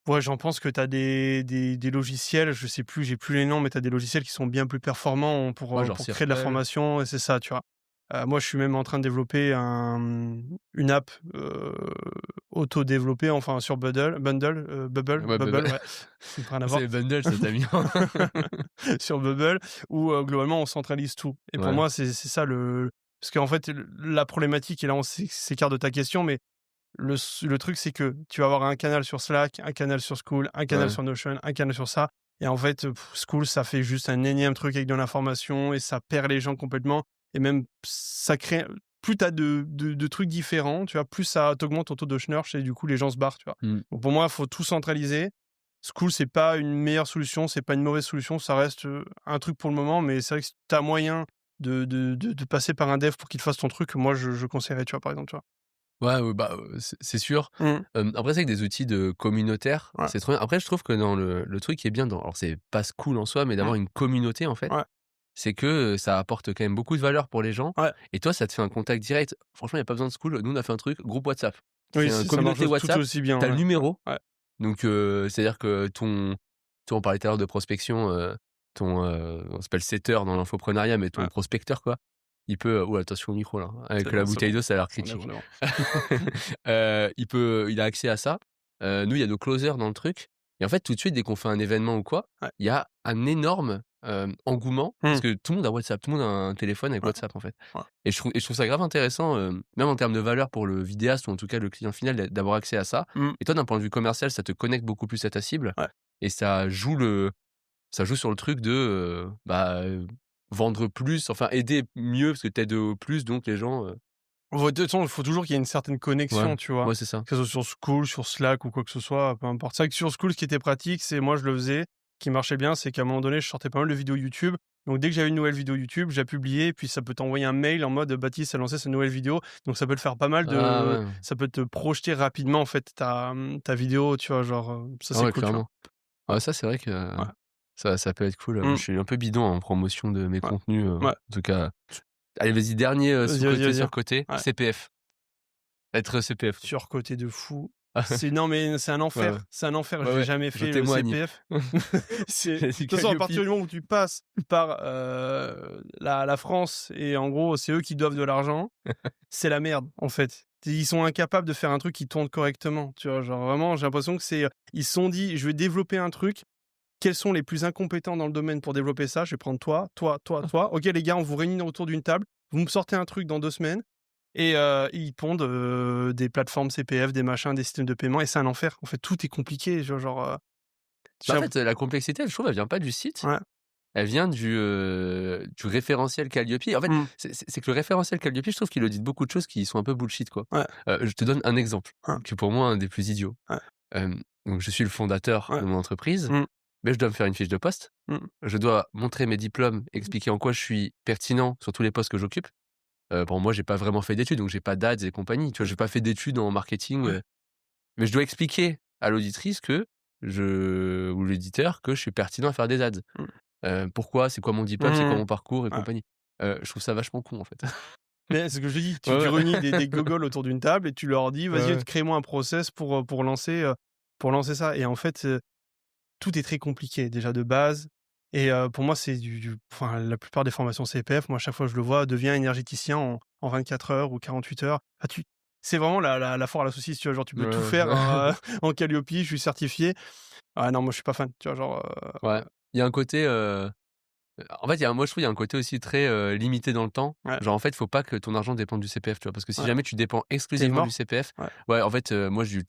ouais, j'en pense que tu as des logiciels, je sais plus, j'ai plus les noms, mais tu as des logiciels qui sont bien plus performants Ouais, genre pour créer de la Circle. formation et c'est ça, tu vois? Moi, je suis même en train de développer une app, auto-développée, enfin sur Ouais, Bubble, ouais, ça n'a rien à voir. c'est bundle, ça t'a mis Sur Bubble où, globalement on centralise tout et pour ouais. moi c'est ça le parce qu'en fait la problématique et là on s'écarte de ta question mais le truc, c'est que tu vas avoir un canal sur Slack, un canal sur School, un canal Ouais. sur Notion, un canal sur ça. Et en fait, School, ça fait juste un énième truc avec de l'information et ça perd les gens complètement. Et même, ça crée. Plus tu as de trucs différents, tu vois, plus ça t'augmente ton taux de schnurch et du coup, les gens se barrent, tu vois. Mmh. Donc pour moi, il faut tout centraliser. School, c'est pas une meilleure solution, c'est pas une mauvaise solution, ça reste un truc pour le moment, mais c'est vrai que si tu as moyen de passer par un dev pour qu'il fasse ton truc, moi, je conseillerais, tu vois, par exemple, tu vois. Ouais, bah, c'est sûr. Mmh. Après c'est que des outils de communautaire, Ouais. c'est trop bien. Après je trouve que dans le truc qui est bien dans alors c'est pas cool en soi, mais Mmh. d'avoir une communauté en fait, Ouais. c'est que, ça apporte quand même beaucoup de valeur pour les gens Ouais. et toi ça te fait un contact direct. Franchement, il y a pas besoin de school. Nous on a fait un truc, groupe WhatsApp. C'est Oui, un ça marche communauté tout WhatsApp, aussi bien, tu as le ouais. numéro, Ouais, donc c'est-à-dire que on parlait tout à l'heure de prospection, on s'appelle setter dans l'infoprenariat, mais ton ouais. prospecteur quoi, il peut oh attention au micro là, hein, avec C'est la bon, c'est bouteille bon. d'eau ça a l'air On est bon, critique. on est bon. Il a accès à ça. Nous, il y a nos closers dans le truc et en fait, tout de suite, dès qu'on fait un événement ou quoi, Ouais. il y a un énorme, engouement parce Mmh. que tout le monde a WhatsApp, tout le monde a un téléphone avec Ouais, WhatsApp, en fait ouais. et je trouve ça grave intéressant, même en termes de valeur pour le vidéaste ou en tout cas le client final d'avoir accès à ça Mmh. et toi, d'un point de vue commercial, ça te connecte beaucoup plus à ta cible Ouais. et ça joue sur le truc de, vendre plus, enfin aider mieux parce que tu aides, plus donc les gens, Ouais, de toute façon, il faut toujours qu'il y ait une certaine ouais, connexion, tu vois? ouais, c'est ça. Que ce soit sur School, sur Slack ou quoi que ce soit, peu importe. C'est vrai que sur School, ce qui était pratique, c'est moi, je le faisais, qui marchait bien, c'est qu'à un moment donné, je sortais pas mal de vidéos YouTube. Donc dès que j'avais une nouvelle vidéo YouTube, je la publiais, puis ça peut t'envoyer un mail en mode: «Baptiste a lancé sa nouvelle vidéo». Donc ça peut te faire pas mal Ah de ouais. ça peut te projeter rapidement, en fait, ta vidéo, tu vois? Genre, ça, Ah c'est ouais, cool, tu vois? clairement. Ouais, Ouais, ça, c'est vrai que ouais. ça peut être cool, Mmh. je suis un peu bidon en promotion de mes Ouais. contenus, en Ouais. tout cas. Allez, vas-y, dernier, Vas-y, vas-y, sous-côté, vas-y. surcoté, Ouais. CPF. Être CPF, quoi. Surcoté de fou. C'est non, mais c'est un Ouais, ouais. enfer, c'est un enfer. Ouais, Je l'ai ouais, jamais je fait le témoigne. CPF. C'est de J'ai dit toute façon, à Calliope. partir du moment où tu passes par, la France et en gros, c'est eux qui doivent de l'argent, c'est la merde, en fait. Ils sont incapables de faire un truc qui tourne correctement, tu vois? Genre vraiment, j'ai l'impression que ils se sont dit: «Je vais développer un truc. Quels sont les plus incompétents dans le domaine pour développer ça? Je vais prendre toi, toi, toi, toi. OK les gars, on vous réunit autour d'une table. Vous me sortez un truc dans 2 semaines». Et ils pondent, des plateformes CPF, des machins, des systèmes de paiement et c'est un enfer. En fait, tout est compliqué, genre, Bah, j'ai en l'imp fait, la complexité, je trouve, elle vient pas du site, ouais. elle vient du référentiel Calliope. En fait, Mmh. c'est que le référentiel Calliope, je trouve qu'il audite beaucoup de choses qui sont un peu bullshit, quoi. Ouais, Je te donne un exemple ouais, qui est pour moi un des plus idiots. ouais, Donc je suis le fondateur ouais. de mon entreprise, Mmh, mais je dois me faire une fiche de poste. mmh. Je dois montrer mes diplômes, expliquer en quoi je suis pertinent sur tous les postes que j'occupe. Bon, moi, j'ai pas vraiment fait d'études, donc j'ai pas d'ads et compagnie. Tu vois, j'ai pas fait d'études en marketing, Ouais. mais je dois expliquer à l'auditrice ou l'éditeur que je suis pertinent à faire des ads. Mmh. Pourquoi? C'est quoi mon diplôme? C'est quoi Mmh. mon parcours et Ouais. compagnie. Je trouve ça vachement con, en fait. Mais c'est ce que je te dis, tu Ouais, ouais. réunis des gogoles autour d'une table et tu leur dis: Ouais, «Vas-y, ouais. crée-moi un process pour lancer ça» et en fait, tout est très compliqué déjà de base et pour moi, c'est du enfin, la plupart des formations CPF, moi, à chaque fois que je le vois, deviens énergéticien en 24 heures ou 48 heures. Ah, c'est vraiment la foire à la saucisse, tu vois? Genre, tu peux tout Ouais, faire ouais. en Calliope, je suis certifié. Ah non, moi, je suis pas fan, tu vois? Genre, Ouais. Il y a un côté, En fait, moi, je trouve, il y a un côté aussi très, limité dans le temps. Ouais, Genre, en fait, il faut pas que ton argent dépende du CPF, tu vois? Parce que si ouais. jamais tu dépends Tu exclusivement du mort? CPF, Ouais. ouais, en fait, moi, j'ai eu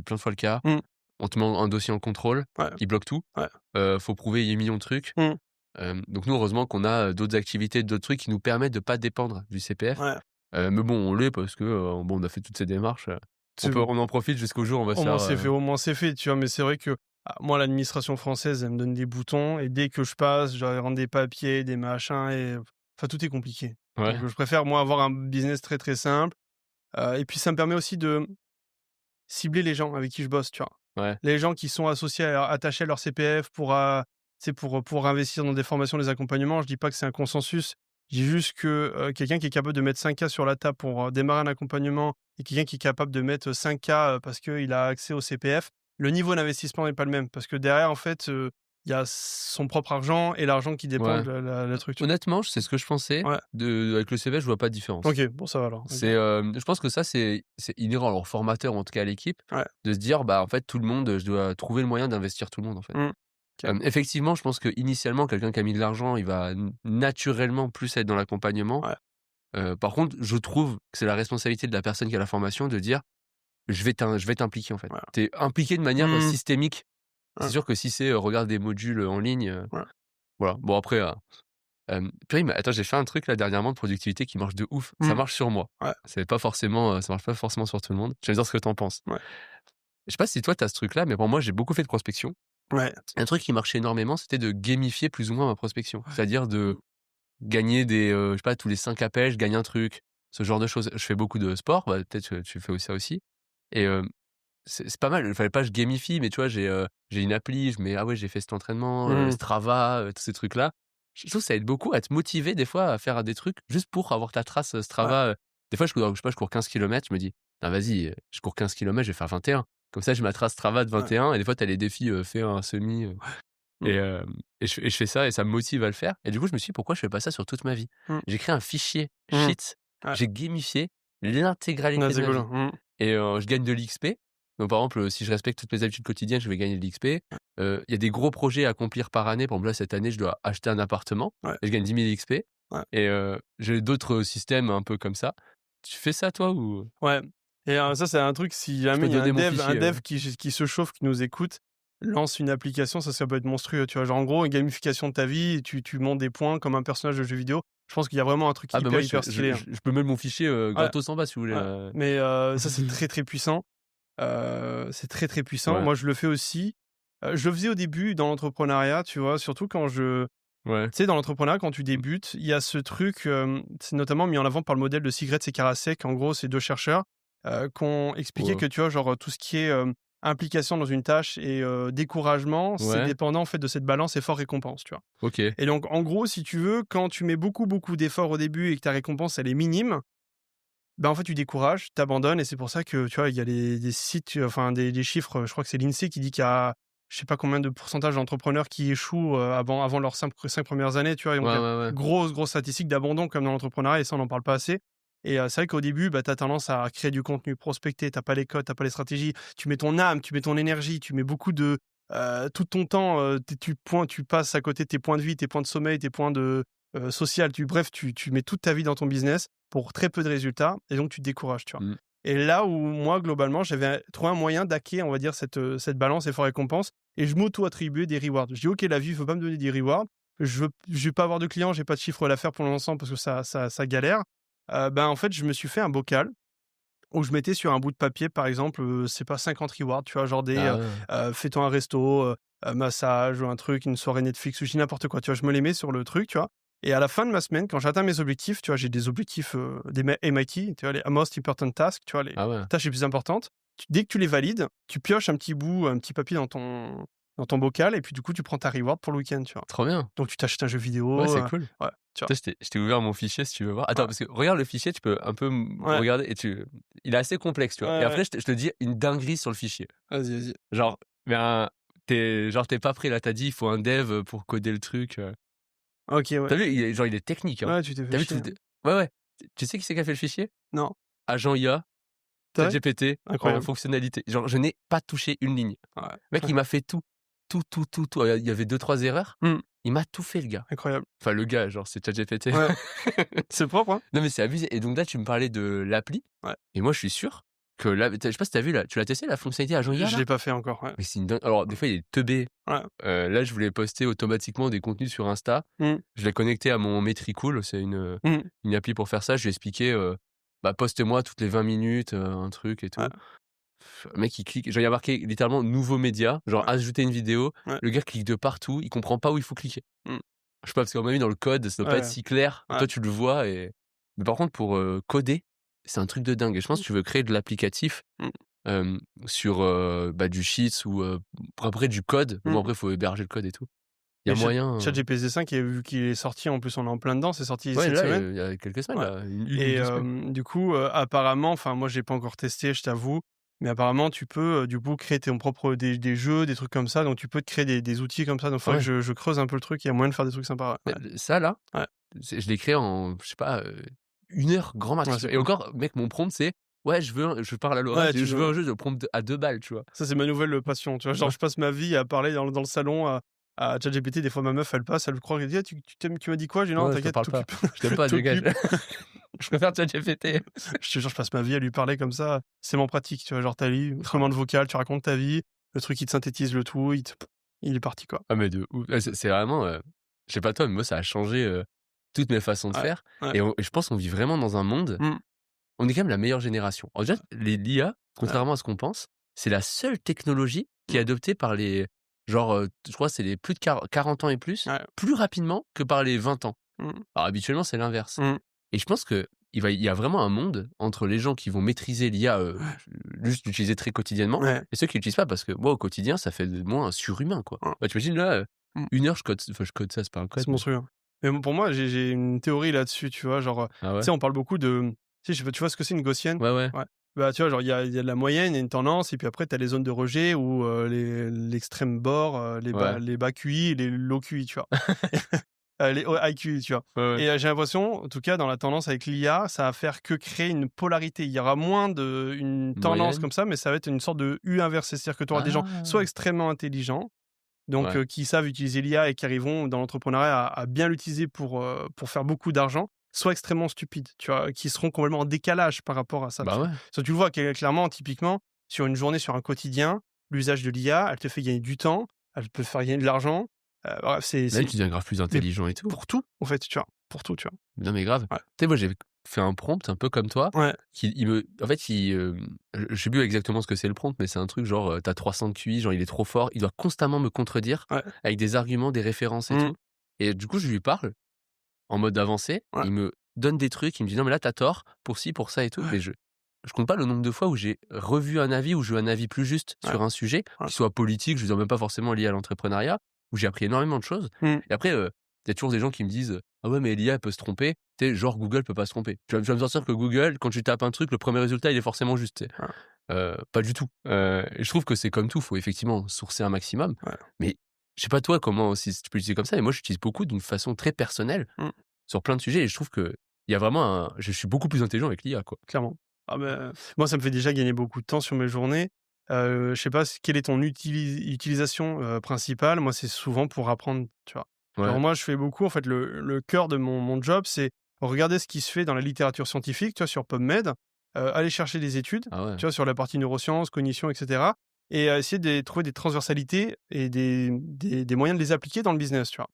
plein de fois le cas. Mmh. On te met un dossier en contrôle, Ouais, il bloque tout. ouais. Faut prouver des millions de trucs. Mmh. Donc nous, heureusement qu'on a, d'autres activités, d'autres trucs qui nous permettent de pas dépendre du CPF. Ouais. Mais bon, on l'est parce que, bon, on a fait toutes ces démarches, C'est on en profite jusqu'au jour où on va se Au moins faire, c'est fait, au moins c'est fait, tu vois? Mais c'est vrai que, moi l'administration française, elle me donne des boutons et dès que je passe, je dois rendre des papiers, des machins et enfin tout est compliqué. ouais, Donc je préfère moi avoir un business très, très simple, et puis ça me permet aussi de cibler les gens avec qui je bosse, tu vois? ouais, Les gens qui sont associés à attachés à leur CPF tu sais pour investir dans des formations, des accompagnements. Je dis pas que c'est un consensus. Je dis juste que, quelqu'un qui est capable de mettre 5K sur la table pour, démarrer un accompagnement et quelqu'un qui est capable de mettre 5K, parce qu'il a accès au CPF, le niveau d'investissement n'est pas le même. Parce que derrière, en fait, il y a son propre argent et l'argent qui dépend ouais. de la truc, tu Honnêtement, c'est ce que je pensais. vois? Ouais. Avec le CPF, je vois pas de différence. OK, bon ça va alors. OK. Je pense que ça, c'est inhérent à leurs formateurs, en tout cas à l'équipe, Ouais. de se dire: «Bah, en fait, tout le monde, je dois trouver le moyen d'investir tout le monde, en fait». Mmh. OK. Effectivement, je pense qu'initialement, quelqu'un qui a mis de l'argent, il va naturellement plus être dans l'accompagnement. Ouais. Par contre, je trouve que c'est la responsabilité de la personne qui a la formation de dire: je vais t'impliquer, en fait». Voilà. Tu es impliqué de manière, Mmh. systémique. C'est Ouais. sûr que si c'est, regarde des modules, en ligne, Ouais. voilà. Bon après, purée, mais attends, j'ai fait un truc là dernièrement de productivité qui marche de ouf. Ça Mmh. marche sur moi. Ouais. Ça marche pas forcément sur tout le monde. Tu vas me dire ce que tu en penses. Ouais. Je sais pas si toi tu as ce truc là, mais pour moi, j'ai beaucoup fait de prospection. Ouais. Un truc qui marchait énormément, c'était de gamifier plus ou moins ma prospection. Ouais. C'est-à-dire de Mmh. gagner je sais pas, tous les 5 appels, je gagne un truc, ce genre de choses. Je fais beaucoup de sport, bah, peut-être que tu fais ça aussi et c'est pas mal. Il fallait pas que je gamifie, mais tu vois, j'ai une appli, je mets: «Ah ouais, j'ai fait cet entraînement», Mmh. Strava, tous ces trucs-là. Je trouve que ça aide beaucoup à te motiver des fois à faire des trucs juste pour avoir ta trace, Ouais. Strava. Des fois, je sais pas, je cours 15 kilomètres, je me dis: «Ah vas-y, je cours 15 kilomètres, je vais faire 21». Comme ça, j'ai ma trace Strava de Ouais. 21 et des fois, tu as les défis, fais un semi, Mmh. et je fais ça et ça me motive à le faire et du coup, je me suis dit: «Pourquoi je fais pas ça sur toute ma vie?» Mmh. J'ai créé un fichier Mmh. Sheets, Ouais. j'ai gamifié Ouais, l'intégralité de c'est ma cool. vie Mmh. et je gagne de l'XP. Donc par exemple, si je respecte toutes mes habitudes quotidiennes, je vais gagner de l'XP. Il y a des gros projets à accomplir par année. Par exemple, là, cette année, je dois acheter un appartement Ouais. et je gagne 10 000 XP Ouais. et j'ai d'autres systèmes un peu comme ça. Tu fais ça toi ou? Ouais et ça, c'est un truc, si Je jamais peux il y a donner mon un fichier, dev qui se chauffe, qui nous écoute, lance une application, ça peut être monstrueux, tu vois? Genre, en gros, une gamification de ta vie, tu montes des points comme un personnage de jeu vidéo. Je pense qu'il y a vraiment un truc Ah bah, moi, hyper, hyper stylé, hein. je peux mettre mon fichier, Ouais, gratos en bas si vous voulez, ouais, mais ça, c'est très, très puissant. C'est très, très puissant. Ouais, Moi, je le fais aussi. Je le faisais au début dans l'entrepreneuriat, tu vois? Surtout quand ouais. tu sais, dans l'entrepreneuriat, quand tu débutes, il y a ce truc, c'est notamment mis en avant par le modèle de Sigretz et Karasek. En gros, c'est 2 chercheurs, qui ont expliqué Wow. que, tu vois, genre, tout ce qui est, implication dans une tâche et découragement, c'est Ouais, dépendant, en fait, de cette balance effort-récompense, tu vois? OK. Et donc, en gros, si tu veux, quand tu mets beaucoup, beaucoup d'efforts au début et que ta récompense, elle est minime, ben en fait, tu décourages, tu abandonnes et c'est pour ça que, tu vois, il y a des sites, enfin, des chiffres, je crois que c'est l'INSEE qui dit qu'il y a, je sais pas combien de pourcentage d'entrepreneurs qui échouent, avant leurs 5 premières années, tu vois? Et donc, Ouais, ouais, ouais. grosse statistique d'abandon comme dans l'entrepreneuriat et ça, on n'en parle pas assez et c'est vrai qu'au début, bah, tu as tendance à créer du contenu, prospecter, tu pas les codes, tu pas les stratégies, tu mets ton âme, tu mets ton énergie, tu mets beaucoup de, tout ton temps, tu passes à côté de tes points de vie, tes points de sommeil, tes points de, social, bref, tu mets toute ta vie dans ton business pour très peu de résultats et donc tu te décourages, tu vois? Mmh. Et là où moi, globalement, j'avais trouvé un moyen d'hacker, on va dire, cette balance effort-récompense et je m'auto-attribuais des rewards. Je dis: «OK, la vie, il faut pas me donner des rewards. Je vais pas avoir de clients, j'ai pas de chiffre d'affaires pour l'instant parce que ça galère». Ben, en fait, je me suis fait un bocal où je mettais sur un bout de papier, par exemple, c'est pas 50 rewards, tu vois? Genre des, Ah ouais. fais-toi un resto, massage ou un truc, une soirée Netflix ou je dis n'importe quoi, tu vois? Je me les mets sur le truc, tu vois? Et à la fin de ma semaine, quand j'atteins mes objectifs, tu vois? J'ai des objectifs, des MIT, tu vois? Les Most Important Tasks, tu vois? Les Ah ouais. tâches les plus importantes. Dès que tu les valides, tu pioches un petit papier dans ton bocal et puis du coup, tu prends ta reward pour le week-end, tu vois? Trop bien. Donc tu t'achètes un jeu Ouais, vidéo, c'est cool. ouais, tu vois? Tu sais, je t'ai ouvert mon fichier si tu veux voir. Attends, Ouais, parce que regarde le fichier, tu peux un peu ouais, regarder il est assez complexe, tu ouais, vois? Et ouais. après, je te dis une dinguerie sur le fichier. Vas-y, vas-y. Genre, ben, tu pas prêt là, tu dit: «Il faut un dev, pour coder le truc». OK, Tu ouais. vu? Il est technique, hein. Ouais, tu t'es fait Tu vu chier, tout le hein. dé ouais, ouais. Tu sais qui c'est qui a fait le fichier? Non. Agent IA, Tu ChatGPT en Incroyable. fonctionnalité. Genre, je n'ai pas touché une ligne. Ouais. Le mec, il m'a fait tout. tout. Il y avait 2-3 erreurs. Mmh. Il m'a tout fait le gars. Incroyable. Enfin le gars, genre c'est ChatGPT. Ouais, c'est propre, hein? Non mais c'est abusé et donc là tu me parlais de l'appli Ouais. et moi je suis sûr que là je sais pas si tu as vu là, tu l'as testé la fonctionnalité agent IA Je là? l'ai pas fait encore, ouais. Mais c'est une dingue alors des fois il est teubé. Ouais. Là je voulais poster automatiquement des contenus sur Insta. Mmh. Je l'ai connecté à mon Metricool, c'est Mmh. une appli pour faire ça. Je lui ai expliqué, bah poste-moi toutes les 20 minutes, un truc et Ouais, tout. Le mec il clique, genre il y a marqué littéralement nouveau média, genre ouais, ajouter une vidéo. ouais. Le gars clique de partout, il comprend pas où il faut cliquer. Mmh. Je sais pas, parce qu'à mon avis dans le code, ça doit pas être Ouais, si clair. ouais. Toi tu le vois et mais par contre pour, coder, c'est un truc de dingue et je pense Mmh. que tu veux créer de l'applicatif, Mmh. sur, bah, du Sheets ou, après du code. Bon Mmh. après il faut héberger le code et tout. Il y a Mais moyen, ChatGPT 5, et vu qu'il est sorti, en plus, on est en plein dedans, c'est sorti ouais cette là, semaine. il y a quelques semaines Ouais. là, une ou Et 2 semaines. du coup, apparemment, enfin, moi, j'ai pas encore testé, je t'avoue, mais apparemment, tu peux, du coup, créer ton propre des jeux, des trucs comme ça, donc tu peux te créer des outils comme ça, donc faudrait que Ouais, je creuse un peu le truc, il y a moyen de faire des trucs sympas, ouais. mais ça là, Ouais, je l'ai créé en, je sais pas, 1 heure grand ouais, max, tu c'est vois? Et cool. encore, mec, mon prompt c'est: «Ouais, je parle à l'oral, Ouais, je dis: tu "Je veux veux un jeu", je prompt à 2 balles, tu vois? ça, c'est ma nouvelle, passion, tu vois? Genre, Ouais. je passe ma vie à parler dans le salon à ChatGPT, des fois, ma meuf, elle passe, elle croit, elle dit: «Ah, tu m'as dit quoi?» Je dis: «Non, «Ouais, je te t'inquiète, parle pas. t'occupe, Je t'aime pas, dégage. t'occupe». Je préfère ChatGPT». Je te jure, je passe ma vie à lui parler comme ça, c'est mon pratique, tu vois? Genre, tu lu commande vocale, tu racontes ta vie, le truc, il te synthétise le tout, il est parti, quoi. Ah mais de ouf. Ah c'est vraiment, je sais pas toi, mais moi ça a changé, toutes mes façons de Ouais, faire ouais. et je pense qu'on vit vraiment dans un monde, Mmh. on est quand même la meilleure génération. Alors déjà, l'IA, Ouais. contrairement à ce qu'on pense, c'est la seule technologie qui est Mmh. adoptée par les genre, je crois c'est les plus de 40 ans et Ouais. plus rapidement que par les 20 ans. Mmh. Alors habituellement, c'est l'inverse Mmh. et je pense il y a vraiment un monde entre les gens qui vont maîtriser l'IA, Ouais. juste l'utiliser très quotidiennement Ouais. et ceux qui l'utilisent pas parce que moi, au quotidien, ça fait de moi un surhumain, quoi. Mmh. Bah, tu imagines là, Mmh. 1 heure je code ça, c'est pas un code C'est mais monstrueux. Mais bon, pour moi, j'ai une théorie là-dessus, tu vois? Genre, ah tu ouais? sais, on parle beaucoup de tu sais, je sais pas, tu vois ce que c'est une gaussienne? Ouais, ouais. Ouais. Bah, tu vois, genre, il y a de la moyenne, il y a une tendance et puis après tu as les zones de rejet ou l'extrême bord, Ouais. les bas QI et les low QI, tu vois? Les hauts high QI, tu vois? Ouais, ouais. Et j'ai l'impression, en tout cas, dans la tendance avec l'IA, ça va faire que créer une polarité. Il y aura moins une tendance Moyenne? comme ça, mais ça va être une sorte de U inversé. C'est-à-dire que tu auras des gens soit Ah! extrêmement intelligents, donc Ouais. qui savent utiliser l'IA et qui arriveront dans l'entrepreneuriat à bien l'utiliser pour faire beaucoup d'argent, soit extrêmement stupides, tu vois? Qui seront complètement en décalage par rapport à ça, Bah tu vois? ouais. Ça, tu le vois clairement, typiquement, sur une journée, sur un quotidien, l'usage de l'IA, elle te fait gagner du temps, elle peut faire gagner de l'argent, bref, Même tu deviens grave plus mais intelligent et tout. pour tout, en fait, tu vois? Pour tout, tu vois? Non mais grave. Ouais. Tu sais, moi, j'ai fait un prompt un peu comme toi, Ouais, qui il me en fait, je sais plus exactement ce que c'est le prompt, mais c'est un truc genre, tu 300 de QI, genre il est trop fort, il doit constamment me contredire ouais. avec des arguments, des références et Mmh. tout et du coup, je lui parle en mode avancé, Ouais, il me donne des trucs, il me dit: «Non mais là, tu as tort pour ci, pour ça et tout», ouais, mais je compte pas le nombre de fois où j'ai revu un avis, où j'ai eu un avis plus juste ouais, sur un sujet, ouais. qui soit politique, je veux dire même pas forcément lié à l'entrepreneuriat, où j'ai appris énormément de choses Mmh. et après, il y a toujours des gens qui me disent: «Ah ouais, mais l'IA peut se tromper». Tu sais, genre Google peut pas se tromper. Tu vas me sortir que Google, quand tu tapes un truc, le premier résultat, il est forcément juste, tu sais? Ouais, Pas du tout. Et je trouve que c'est comme tout, faut effectivement sourcer un maximum, ouais. mais je sais pas toi comment si tu peux l'utiliser comme ça, mais moi j'utilise beaucoup d'une façon très personnelle Mmh. sur plein de sujets et je trouve qu'il y a vraiment je suis beaucoup plus intelligent avec l'IA, quoi. Clairement. Ah ben, moi, ça me fait déjà gagner beaucoup de temps sur mes journées. Je sais pas quelle est ton utilisation, principale? Moi, c'est souvent pour apprendre, tu vois? Genre Ouais. moi, je fais beaucoup en fait le cœur de mon job, c'est regarder ce qui se fait dans la littérature scientifique, tu vois? Sur PubMed, aller chercher des études, Ah ouais. tu vois? Sur la partie neurosciences, cognition et cetera et essayer de trouver des transversalités et des moyens de les appliquer dans le business, tu vois?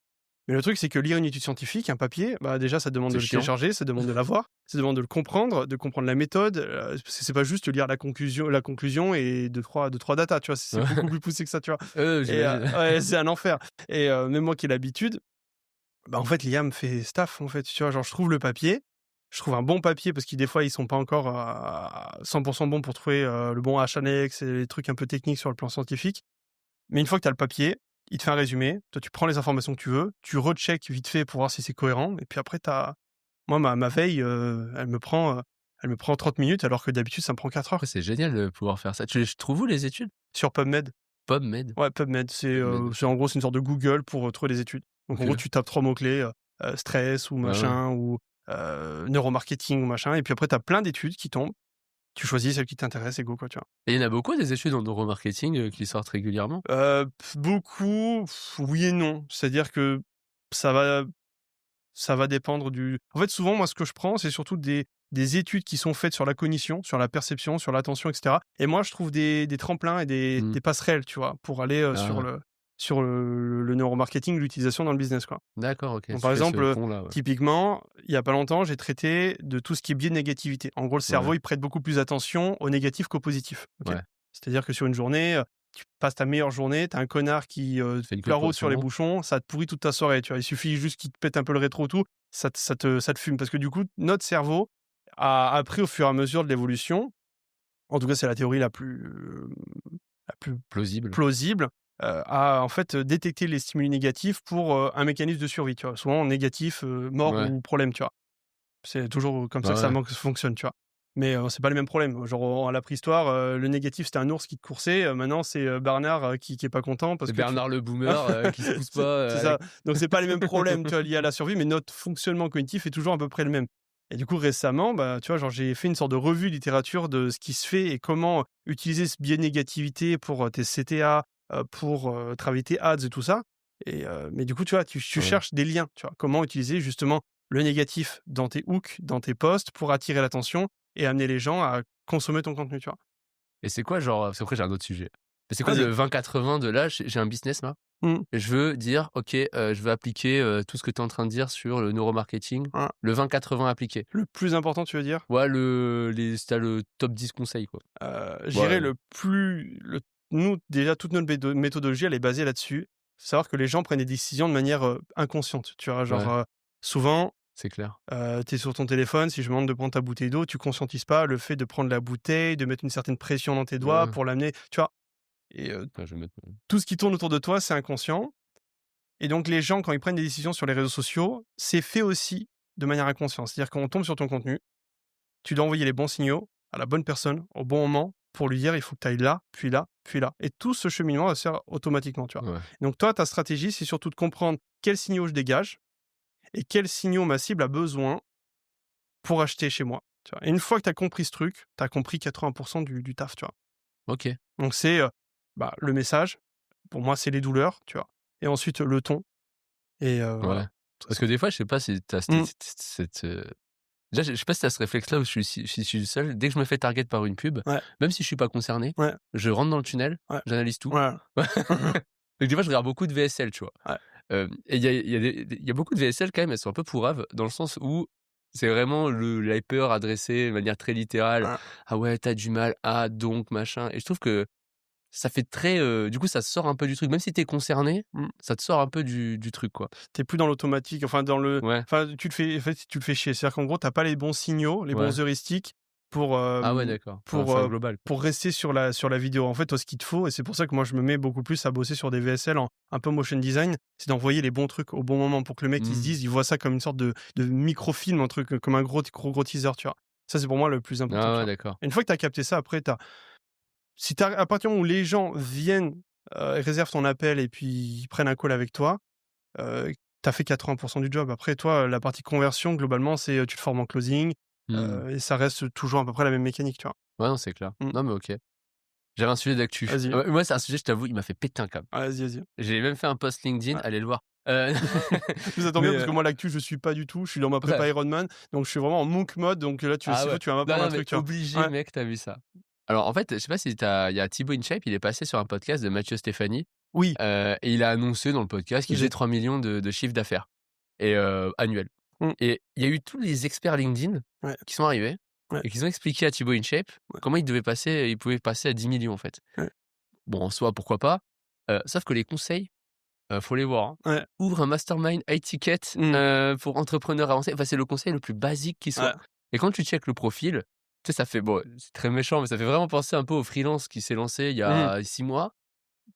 Mais le truc, c'est que lire une étude scientifique, un papier, bah, déjà, ça demande C'est de le chiant. télécharger, ça demande de l'avoir, ça demande de comprendre la méthode, parce que c'est pas juste lire la conclusion et deux trois datas, tu vois? C'est beaucoup plus poussé que ça, tu vois? Et J'imagine. ouais, c'est un enfer et même moi qui ai l'habitude, bah, en fait, l'IA me fait ce taf, en fait, tu vois? Genre, je trouve le papier, je trouve un bon papier parce que des fois, ils sont pas encore à 100 bons pour trouver, le bon H-annex et les trucs un peu techniques sur le plan scientifique. Mais une fois que tu as le papier, il te fait un résumé. Toi, tu prends les informations que tu veux, tu recheck vite fait pour voir si c'est cohérent et puis après moi ma veille, elle me prend 30 minutes alors que d'habitude ça me prend 4 Ouais, heures. c'est génial de pouvoir faire ça. Tu les trouves où les études? Sur PubMed. PubMed? Ouais, PubMed, PubMed. c'est en gros, c'est une sorte de Google pour, trouver des études. Donc en gros, OK. tu tapes 3 mots clés, stress ou Ouais, ouais. machin ou, neuromarketing ou machin et puis après tu as plein d'études qui tombent tu choisis celle qui t'intéresse et go, quoi, tu vois? Et il y en a beaucoup des études en neuromarketing, qui sortent régulièrement? Beaucoup, oui et non. C'est-à-dire que ça va ça va dépendre du en fait, souvent, moi, ce que je prends, c'est surtout des études qui sont faites sur la cognition, sur la perception, sur l'attention et cetera et moi, je trouve des tremplins et Mmh. des passerelles, tu vois? Pour aller, Ah, sur le neuromarketing, l'utilisation dans le business, quoi. d'accord, OK, Donc tu par fais ce exemple, pont-là, ouais. typiquement, il y a pas longtemps, j'ai traité de tout ce qui est biais de négativité. En gros, le Ouais, cerveau, il prête beaucoup plus attention au négatif qu'au positif, OK? ouais. C'est-à-dire que sur une journée, tu passes ta meilleure journée, tu as un connard qui, Tu fais une te queue la de roule sur les poisson. bouchons, ça te pourrit toute ta soirée, tu vois? Il suffit juste qu'il te pète un peu le rétro, tout, ça te fume. Parce que du coup, notre cerveau a appris au fur et à mesure de l'évolution, en tout cas, c'est la théorie la plus Plausible. plausible, à en fait, détecter les stimuli négatifs pour, un mécanisme de survie, tu vois? Souvent négatif, mort Ouais, ou problème, tu vois? C'est toujours comme ça bah, que ouais. fonctionne, tu vois? Mais, c'est pas les mêmes problèmes. Genre, à la préhistoire, le négatif, c'était un ours qui te coursait, maintenant c'est, Bernard, qui est pas content parce C'est que tu Bernard le boomer, qui se pousse pas, c'est ça. avec Donc c'est pas les mêmes problèmes, tu vois, liés à la survie, mais notre fonctionnement cognitif est toujours à peu près le même. Et du coup, récemment, bah, tu vois, genre, j'ai fait une sorte de revue littérature de ce qui se fait et comment utiliser ce biais de négativité pour, tes CTA, pour, travailler tes ads et tout ça. Et mais du coup, tu vois, tu ouais. cherches des liens, tu vois? Comment utiliser justement le négatif dans tes hooks, dans tes posts pour attirer l'attention et amener les gens à consommer ton contenu, tu vois? Et c'est quoi genre, parce qu'après j'ai un autre sujet. Mais c'est quoi Vas-y. le 20-80 de là? J'ai un business là, Mmh. et je veux dire: «OK, je veux appliquer, tout ce que tu es en train de dire sur le neuromarketing». Hein. Le 20-80 appliqué. Le plus important, tu veux dire? Ouais, si tu le top 10 conseils, quoi. Je dirais Ouais, nous, déjà, toute notre méthodologie, elle est basée là-dessus. Faut savoir que les gens prennent des décisions de manière, inconsciente, tu vois? Genre, ouais, souvent, c'est clair. tu es sur ton téléphone, si je te demande de prendre ta bouteille d'eau, tu conscientises pas le fait de prendre la bouteille, de mettre une certaine pression dans tes doigts Ouais, pour l'amener, tu vois? Et attends, je vais mettre tout ce qui tourne autour de toi, c'est inconscient et donc les gens, quand ils prennent des décisions sur les réseaux sociaux, c'est fait aussi de manière inconsciente. C'est-à-dire qu'on tombe sur ton contenu, tu dois envoyer les bons signaux à la bonne personne au bon moment pour lui dire: «Il faut que tu ailles là, puis là, puis là» et tout ce cheminement va se faire automatiquement, tu vois? ouais, Donc toi, ta stratégie, c'est surtout de comprendre quels signaux je dégage et quels signaux ma cible a besoin pour acheter chez moi, tu vois? Et une fois que tu as compris ce truc, tu as compris 80 du taf, tu vois? OK, Donc c'est, bah, le message, pour moi, c'est les douleurs, tu vois? Et ensuite, le ton et ouais. voilà. Parce que des fois, je sais pas si tu as Mmh, déjà, je sais pas si tu as ce réflexe-là où je suis le seul. Dès que je me fais target par une pub, ouais, même si je suis pas concerné, ouais, je rentre dans le tunnel, ouais, j'analyse tout. voilà. Donc des fois, je regarde beaucoup de VSL, tu vois? Ouais, Et il y a beaucoup de VSL quand même, elles sont un peu pourraves dans le sens où c'est vraiment le l'hyper adressé de manière très littérale. ouais. «Ah ouais, tu as du mal, ah donc machin», et je trouve que ça fait très, du coup, ça sort un peu du truc. Même si tu es concerné, Mmh. ça te sort un peu du truc, quoi. Tu plus dans l'automatique, enfin Ouais, tu te fais en fait, tu te fais chier. C'est-à-dire qu'en gros, tu as pas les bons signaux, les ouais. bons heuristiques pour, Ah ouais, d'accord. pour, Enfin global, quoi. pour rester sur la vidéo. En fait, toi, ce qu'il te faut et c'est pour ça que moi, je me mets beaucoup plus à bosser sur des VSL en un peu motion design, c'est d'envoyer les bons trucs au bon moment pour que le mec, il se Mmh. dise, il voit ça comme une sorte de microfilm, un truc, comme un gros teaser, tu vois? Ça, c'est pour moi le plus important, Ah tu ouais, vois? d'accord. Et une fois que tu as capté ça, après si tu à partir du moment où les gens viennent, réservent ton appel et puis ils prennent un call avec toi, tu as fait 80 du job. Après toi, la partie conversion globalement, c'est, tu te formes en closing, Mmh. et ça reste toujours à peu près la même mécanique, tu vois? Ouais, non, c'est clair. Mmh. Non, mais OK. J'avais un sujet d'actu. Vas-y. Moi, c'est un sujet, je t'avoue, il m'a fait péter un câble. Ah, vas-y, vas-y. J'ai même fait un post LinkedIn, Ouais. allez le voir. Mais ça tombe Mais bien parce que moi l'actu je suis pas du tout, je suis dans ma prépa ouais. Ironman, donc je suis vraiment en monk mode, donc là tu Ah s'il faut ouais. tu vas Non, m'apprendre un non, mais truc, tu vois? obligé, Ouais, mec, tu as vu ça. Alors en fait, je sais pas si il y a Thibaut InShape, il est passé sur un podcast de Mathieu Stéphanie, oui, et il a annoncé dans le podcast qu'il faisait j'ai 3 millions de chiffre d'affaires et annuel. mmh, Et il y a eu tous les experts LinkedIn ouais, qui sont arrivés ouais, et qui ont expliqué à Thibaut InShape ouais, comment il pouvait passer à 10 millions en fait. ouais, Bon, en soi, pourquoi pas, sauf que les conseils, faut les voir, hein. ouais, Ouvre un mastermind high ticket, mmh, pour entrepreneurs avancés. Enfin, c'est le conseil le plus basique qui soit. ouais, Et quand tu checkes le profil, tu sais, ça fait bon, c'est très méchant, mais ça fait vraiment penser un peu au freelance qui s'est lancé il y mmh, a 6 mois,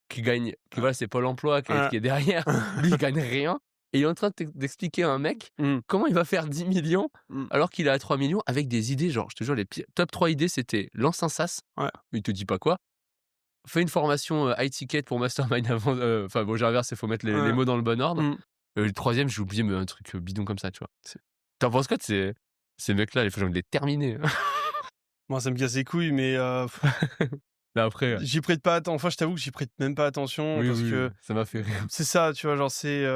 qui ouais, voilà, c'est Pôle emploi ouais, qui est derrière. Lui, il gagne rien et il est en train d'expliquer à un mec mmh, comment il va faire 10 millions mmh, alors qu'il est à 3 millions avec des idées, genre, je te jure, les top 3 idées, c'était: lance un SaaS, ouais, il te dit pas quoi, fais une formation, high ticket pour mastermind avant, enfin bon, j'inverse, il faut mettre les ouais, mots dans le bon ordre. mmh. Le 3e, j'ai oublié, mais un truc, bidon comme ça, tu vois? C'est Tu en penses quoi de ces mecs-là? Il faut que j'ai envie de les terminer. Moi, ça me casse les couilles, mais Là après, j'y prête pas enfin, je t'avoue que j'y prête même pas attention oui, parce oui, que ça m'a fait rire. c'est ça, tu vois? Genre, c'est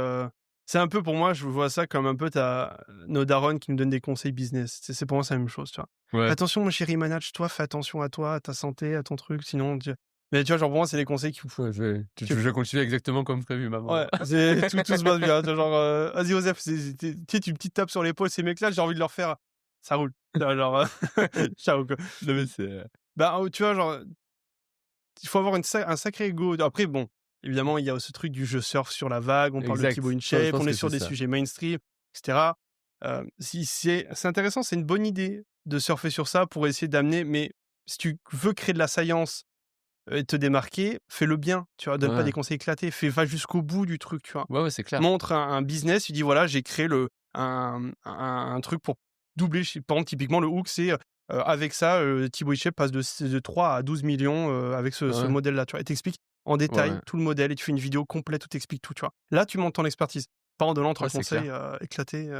un peu pour moi, je vois ça comme un peu ta nos darons qui nous donnent des conseils business. C'est pour moi, c'est la même chose, tu vois? Ouais. «Attention mon chéri, manage-toi, fais attention à toi, à ta santé, à ton truc, sinon tu» mais tu vois, genre, pour moi, c'est des conseils qui Ouais, que je vais continuer exactement comme prévu, maman. ouais, c'est tout se passe bien, tu vois? Genre, «Vas-y Joseph», tu sais, tu une petite tape sur l'épaule, ces mecs-là, j'ai envie de leur faire: «Ça roule». Tu vois? Genre, ciao, quoi. Non mais c'est, Bah, tu vois, genre, il faut avoir un sacré ego. Après bon, évidemment, il y a ce truc du «je surfe sur la vague», on parle de exact. Thibaut Je InShape, pense on est que sur c'est des ça. sujets mainstream et cetera. Si c'est intéressant, c'est une bonne idée de surfer sur ça pour essayer d'amener mais si tu veux créer de la science, et te démarquer, fais-le bien, tu vois? Donne pas Ouais. des conseils éclatés, va jusqu'au bout du truc, tu vois? Ouais, ouais, c'est clair. Montre un business, tu dis: «Voilà, j'ai créé un truc pour doubler», par exemple, typiquement, le hook, c'est, avec ça, Thibaut InShape passe de 3 à 12 millions avec ce Ouais, modèle-là, tu vois? Et tu en ouais, détail ouais. tout le modèle et tu fais une vidéo complète où tu expliques tout, tu vois? Là, tu montes ton expertise, pas en donnant 3 Ouais, c'est conseils, clair. éclatés,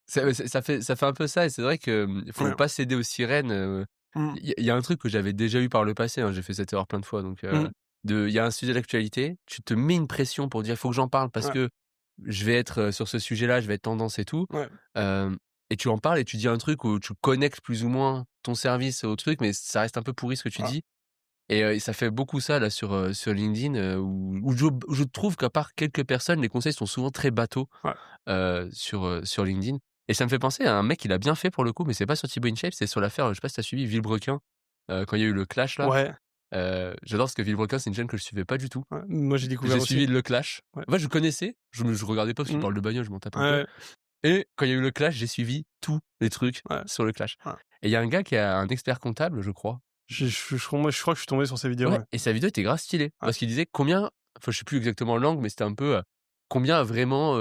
Ça fait un peu ça et c'est vrai que, faut ouais. pas céder aux sirènes, Mmh. il y a un truc que j'avais déjà eu par le passé, hein, j'ai fait cette erreur plein de fois donc Mmh. il y a un sujet d'actualité, tu te mets une pression pour dire: «Il faut que j'en parle parce Ouais, que je vais être, sur ce sujet-là, je vais être tendance et tout». ouais, Hem et tu en parles et tu dis un truc où tu connectes plus ou moins ton service au truc, mais ça reste un peu pourri ce que tu ouais, dis et ça fait beaucoup ça là sur LinkedIn, où je trouve qu'à part quelques personnes, les conseils sont souvent très bateaux, ouais. sur LinkedIn et ça me fait penser à un mec, il a bien fait pour le coup, mais c'est pas sur Thibaut InShape, c'est sur l'affaire, je sais pas si tu as suivi Villebrequin, quand il y a eu le clash là. Ouais, J'adore parce que Villebrequin, c'est une chaîne que je suivais pas du tout. ouais. Moi, j'ai J'ai découvert aussi. suivi le clash. Ouais. En fait, je connaissais, je regardais pas parce qu'il Mmh. parle de bagnole, je m'en tape un peu Ouais, et quand il y a eu le clash, j'ai suivi tous les trucs ouais, sur le clash ouais. et il y a un gars qui est un expert comptable, je crois. Moi, je crois que je suis tombé sur ces vidéos, Ouais ouais. et sa vidéo était grave stylée Ouais. parce qu'il disait combien enfin, je sais plus exactement l'angle, mais c'était un peu, combien a vraiment,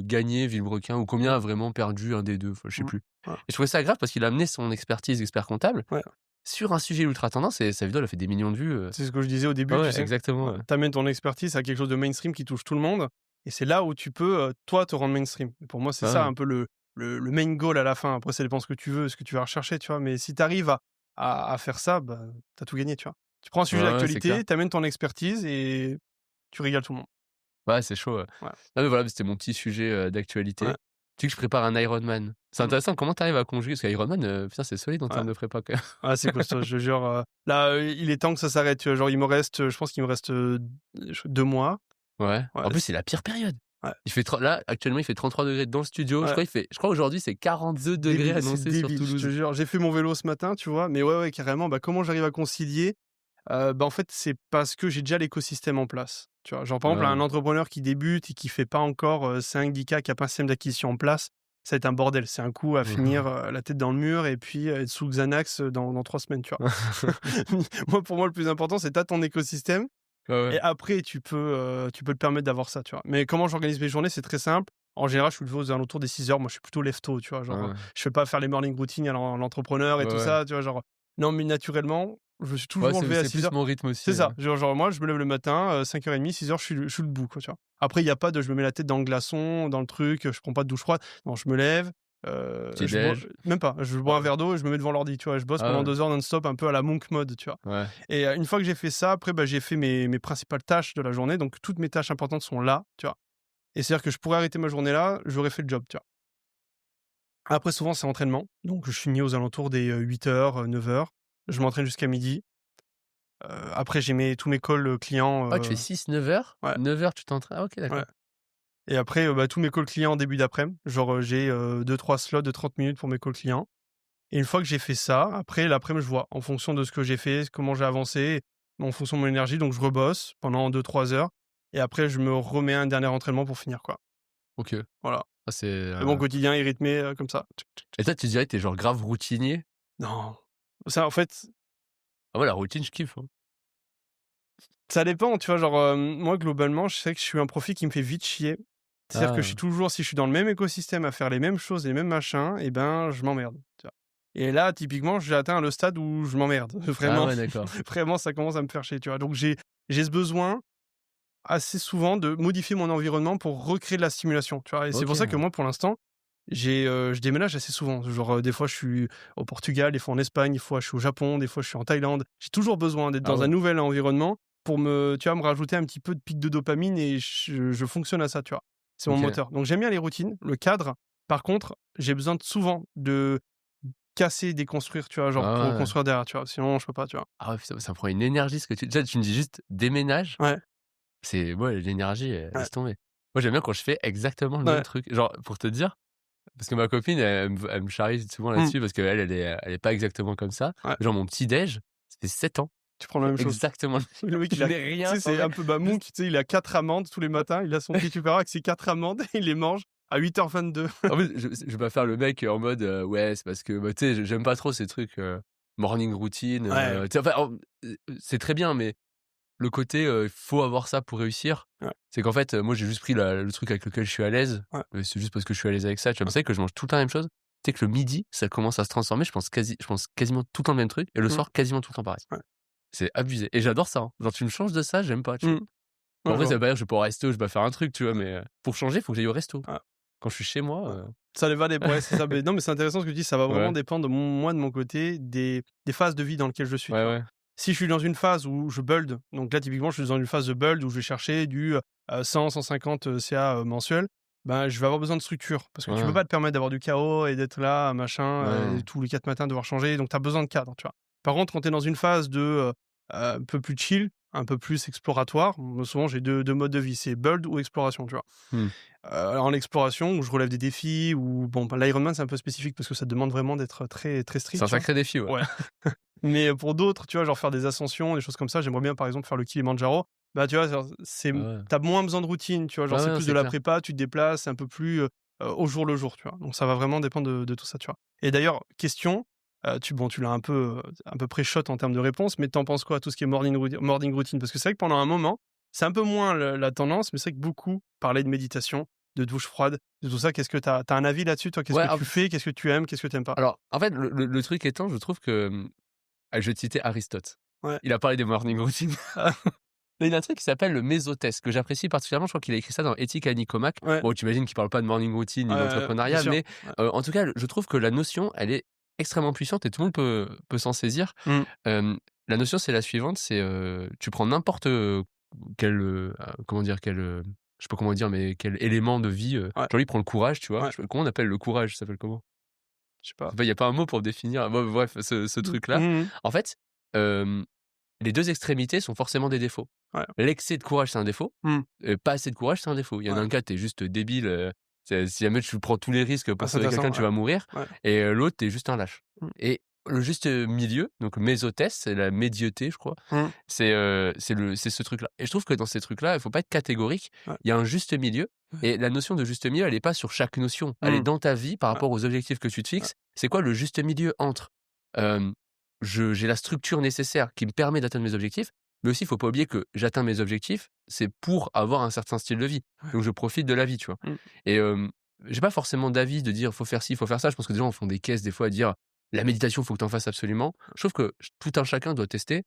gagné Villebrequin ou combien Mmh. a vraiment perdu un des 2, enfin, je sais Mmh. plus Ouais, et je trouvais ça grave parce qu'il a amené son expertise expert comptable ouais. sur un sujet ultra tendance et sa vidéo, elle a fait des millions de vues. C'est ce que je disais au Ouais, début, tu ouais, sais? exactement, Ouais. ouais. Tu amènes ton expertise à quelque chose de mainstream qui touche tout le monde et c'est là où tu peux, toi, te rendre mainstream. Et pour moi, c'est Ouais, ça ouais. un peu le main goal à la fin. Après, ça dépend ce que tu veux, ce que tu vas rechercher, tu vois? Mais si tu arrives à faire ça, bah, tu as tout gagné, tu vois? Tu prends un sujet Ouais, ouais, c'est clair. d'actualité, tu amènes ton expertise et tu régales tout le monde. Ouais, c'est chaud, ouais. Ouais, Non, mais voilà, c'était mon petit sujet, ouais. d'actualité. Tu sais que je prépare un Ironman. C'est Mmh, intéressant, comment tu arrives à conjuguer? Parce qu'Ironman, putain, c'est solide en ouais. termes de prépa quand même. Ah, c'est costaud, je te jure, là, il est temps que ça s'arrête, tu vois? Genre, il me reste, je pense qu'il me reste, 2 mois. Ouais. Ouais, En plus, c'est la pire période. ouais, Il fait là, actuellement, il fait 33 degrés dans le studio. ouais. Je crois aujourd'hui, c'est 42 degrés C'est annoncés sur débile, je te Toulouse. jure. J'ai fait mon vélo ce matin, tu vois? Mais ouais, ouais, carrément, bah, comment j'arrive à concilier? Bah, en fait, c'est parce que j'ai déjà l'écosystème en place, tu vois? Genre, par exemple, un Ouais. entrepreneur qui débute et qui fait pas encore, 5-10K, qui a pas un système d'acquisition en place, ça va être un bordel. C'est un coup à finir, la tête dans le mur et puis, être sous Xanax, dans 3 semaines, tu vois? Pour moi, le plus important, c'est tu ton écosystème Ouais, ouais. et après tu peux te permettre d'avoir ça, tu vois? Mais comment j'organise mes journées? C'est très simple. En général, je suis levé aux alentours des 6 heures. Moi, je suis plutôt lève tôt, tu vois? Ouais, Genre, ouais. je fais pas faire les morning routines à l'entrepreneur et Ouais, tout ouais. ça, tu vois? Genre, non, mais naturellement, je me suis Ouais, toujours levé à c'est six plus heures. mon rythme C'est aussi, ça, genre moi, je me lève le matin, 5h30, 6 heures, je suis debout, quoi, tu vois? Après, il y a pas de je me mets la tête dans le glaçon, dans le truc, je prends pas de douche froide. Non, je me lève, Petit je bois déj. même pas, je bois un Ah ouais. verre d'eau et je me mets devant l'ordi, tu vois? Je bosse Ah pendant ouais. 2 heures non-stop, un peu à la monk mode, tu vois? Ouais. Et une fois que j'ai fait ça, après, bah, j'ai fait mes principales tâches de la journée, donc toutes mes tâches importantes sont là, tu vois? Et c'est-à-dire que je pourrais arrêter ma journée là, j'aurais fait le job, tu vois? Après souvent, c'est entraînement, donc je finis aux alentours des, 8h, 9h. Je m'entraîne jusqu'à midi. Après j'ai tous mes calls, clients, Ah, tu fais 6-9 heures? ouais, 9 heures, tu t'entraînes? Ah OK, ouais d'accord. et après, bah, tous mes calls clients en début d'après-midi. Genre, j'ai, 2-3 slots de 30 minutes pour mes calls clients et une fois que j'ai fait ça, après l'après-midi, je vois en fonction de ce que j'ai fait, comment j'ai avancé, en fonction de mon énergie, donc je rebosse pendant 2-3 heures et après je me remets un dernier entraînement pour finir, quoi. OK. Voilà Ah, et mon quotidien est rythmé, comme ça. et toi, tu dirais que tu es genre grave routinier? Non, ça en fait, Ah ouais, la routine, je kiffe, hein. ça dépend, tu vois? Genre, moi globalement, je sais que je suis un profil qui me fait vite chier. C'est-à-dire que je suis Ah. toujours si je suis dans le même écosystème à faire les mêmes choses, les mêmes machins et ben, je m'emmerde, tu vois? Et là, typiquement, j'ai atteint le stade où je m'emmerde. Ah Vraiment, ouais, d'accord. vraiment, ça commence à me faire chier, tu vois? Donc j'ai ce besoin assez souvent de modifier mon environnement pour recréer de la stimulation, tu vois? Et c'est pour ça que OK. moi, pour l'instant, Je déménage assez souvent. Genre, des fois, je suis au Portugal, des fois en Espagne, des fois, je suis au Japon, des fois, je suis en Thaïlande. J'ai toujours besoin d'être Ah dans un ouais, nouvel environnement pour tu vois, me rajouter un petit peu de pic de dopamine et je fonctionne à ça, tu vois? C'est mon OK. moteur. Donc j'aime bien les routines, le cadre. Par contre, j'ai besoin souvent de casser, déconstruire, tu vois? Genre pour Ah ouais. reconstruire derrière, tu vois? Sinon, je peux pas, tu vois? Ah ouais, ça prend une énergie ce que déjà tu me dis juste: «Déménage», Ouais, c'est ouais, l'énergie, ouais, laisse tomber. Moi, j'aime bien quand je fais exactement le même ouais. truc. Genre, pour te dire, parce que ma copine, elle me charrie souvent Mmh, là-dessus parce qu'elle, elle est pas exactement comme ça. ouais. Genre mon petit déj, ça fait 7 ans, Tu prends je la fais même chose. exactement Le mec, il je a n'ai tu rien sais, c'est changé. un peu Bamouk, Juste tu sais, il a 4 amandes tous les matins, il a son petit tupperware avec ses 4 amandes, il les mange à 8h22. en fait, je vais pas faire le mec en mode, ouais, c'est parce que, bah, tu sais, j'aime pas trop ces trucs, morning routine, Ouais, tu sais, enfin, c'est très bien, mais le côté, il faut avoir ça pour réussir, ouais, c'est qu'en fait, moi, j'ai juste pris le truc avec lequel je suis à l'aise, ouais, c'est juste parce que je suis à l'aise avec ça, tu vois? Mais ouais. c'est vrai que je mange tout le temps la même chose. Tu sais que le midi, ça commence à se transformer, je pense quasiment tout le temps le même truc et le Mmh, soir, quasiment tout le temps pareil. ouais. C'est abusé et j'adore ça, hein. Genre tu me changes de ça, j'aime pas, tu vois? Mmh. Bon Ouais, je après ça vois. veut pas dire que je vais pas au resto, je vais pas faire un truc, tu vois? Mais, pour changer, faut que j'aille au resto. Ouais, Quand je suis chez moi, ouais. Ça va dépendre, ouais, c'est ça. Mais non, mais c'est intéressant ce que tu dis, ça va vraiment ouais, dépendre moi, de mon côté, des phases de vie dans lesquelles je suis, tu ouais, vois? ouais, Si je suis dans une phase où je build, donc là, typiquement, je suis dans une phase de build où je vais chercher du, 100-150, CA, mensuel, ben, je vais avoir besoin de structure. Parce que tu peux ouais, pas te permettre d'avoir du chaos et d'être là, machin, ouais, tous les 4 matins devoir changer, donc tu as besoin de cadre, tu vois? Par contre, quand tu es dans une phase de, un peu plus chill, un peu plus exploratoire, moi, souvent j'ai deux modes de vie, c'est build ou exploration, tu vois? mmh. En exploration où je relève des défis ou bon, bah, l'Ironman, c'est un peu spécifique parce que ça demande vraiment d'être très, très C'est strict, un tu vois? sacré défi, ouais. Ouais. Mais pour d'autres, tu vois, genre faire des ascensions, des choses comme ça, j'aimerais bien, par exemple, faire le Kilimandjaro. Bah, tu vois, genre, Ah ouais. tu moins besoin de routine, tu vois? Ouais, Genre, ouais, c'est non, plus de c'est la clair. prépa, tu te déplaces, c'est un peu plus, au jour le jour, tu vois? Donc ça va vraiment dépendre de tout ça, tu vois? Et d'ailleurs, question, tu l'as un peu pré-shot en termes de réponse, mais tu penses quoi à tout ce qui est morning routine? Parce que c'est vrai que pendant un moment, c'est un peu moins le la tendance, mais c'est vrai que beaucoup parlaient de méditation, de douche froide, de tout ça. Qu'est-ce que tu as un avis là-dessus, toi? Qu'est-ce Ouais, que tu fais? Qu'est-ce que tu aimes? Qu'est-ce que tu aimes pas? alors, en fait, le truc étant, je trouve que, je vais te citer Aristote. Ouais. Il a parlé des morning routines. Ah, Mais il a un truc qui s'appelle le mésotest, que j'apprécie particulièrement. Je crois qu'il a écrit ça dans Éthique à Nicomaque. ouais, Bon, tu imagines qu'il parle pas de morning routine ni bien d'entrepreneuriat, sûr. mais, Ouais. en tout cas, je trouve que la notion, elle est extrêmement puissante et tout le monde peut s'en saisir. Mmh. La notion, c'est la suivante, c'est, tu prends n'importe, quel, comment dire? Quel, je sais pas comment dire, mais quel élément de vie, Ouais, genre lui, il prend le courage, tu vois? ouais, Je comment on appelle le courage? Ça s'appelle comment? je sais pas. Il y a pas un mot pour définir, bon bref, ce Mmh. truc-là. Mmh mh. En fait, hem, les 2 extrémités sont forcément des défauts. Ouais. L'excès de courage, c'est un défaut, Mmh. pas assez de courage, c'est un défaut. Il y en a Ouais. un cas, tu es juste débile, si jamais tu prends tous les risques Ah, pour c'est sauver quelqu'un, intéressant, tu ouais. vas mourir Ouais. et l'autre, tu es juste un lâche Mmh. et le juste, milieu, donc mésotès, c'est la médiauté, je crois, Mmh. c'est ce truc-là et je trouve que dans ces trucs-là, il faut pas être catégorique. Ouais. Il y a un juste milieu Ouais. et la notion de juste milieu, elle est pas sur chaque notion, elle est Mmh. dans ta vie par Ouais. rapport aux objectifs que tu te Ouais. fixes. C'est quoi le juste milieu entre, hem, j'ai la structure nécessaire qui me permet d'atteindre mes objectifs, mais aussi il faut pas oublier que j'atteins mes objectifs, c'est pour avoir un certain style de vie. Ouais. Donc je profite de la vie, tu vois? Mmh. Et j'ai pas forcément d'avis de dire: «Faut faire ci, faut faire ça». Je pense que des gens font des caisses des fois à dire: «La méditation, faut que tu en fasses absolument». Je trouve que tout un chacun doit tester,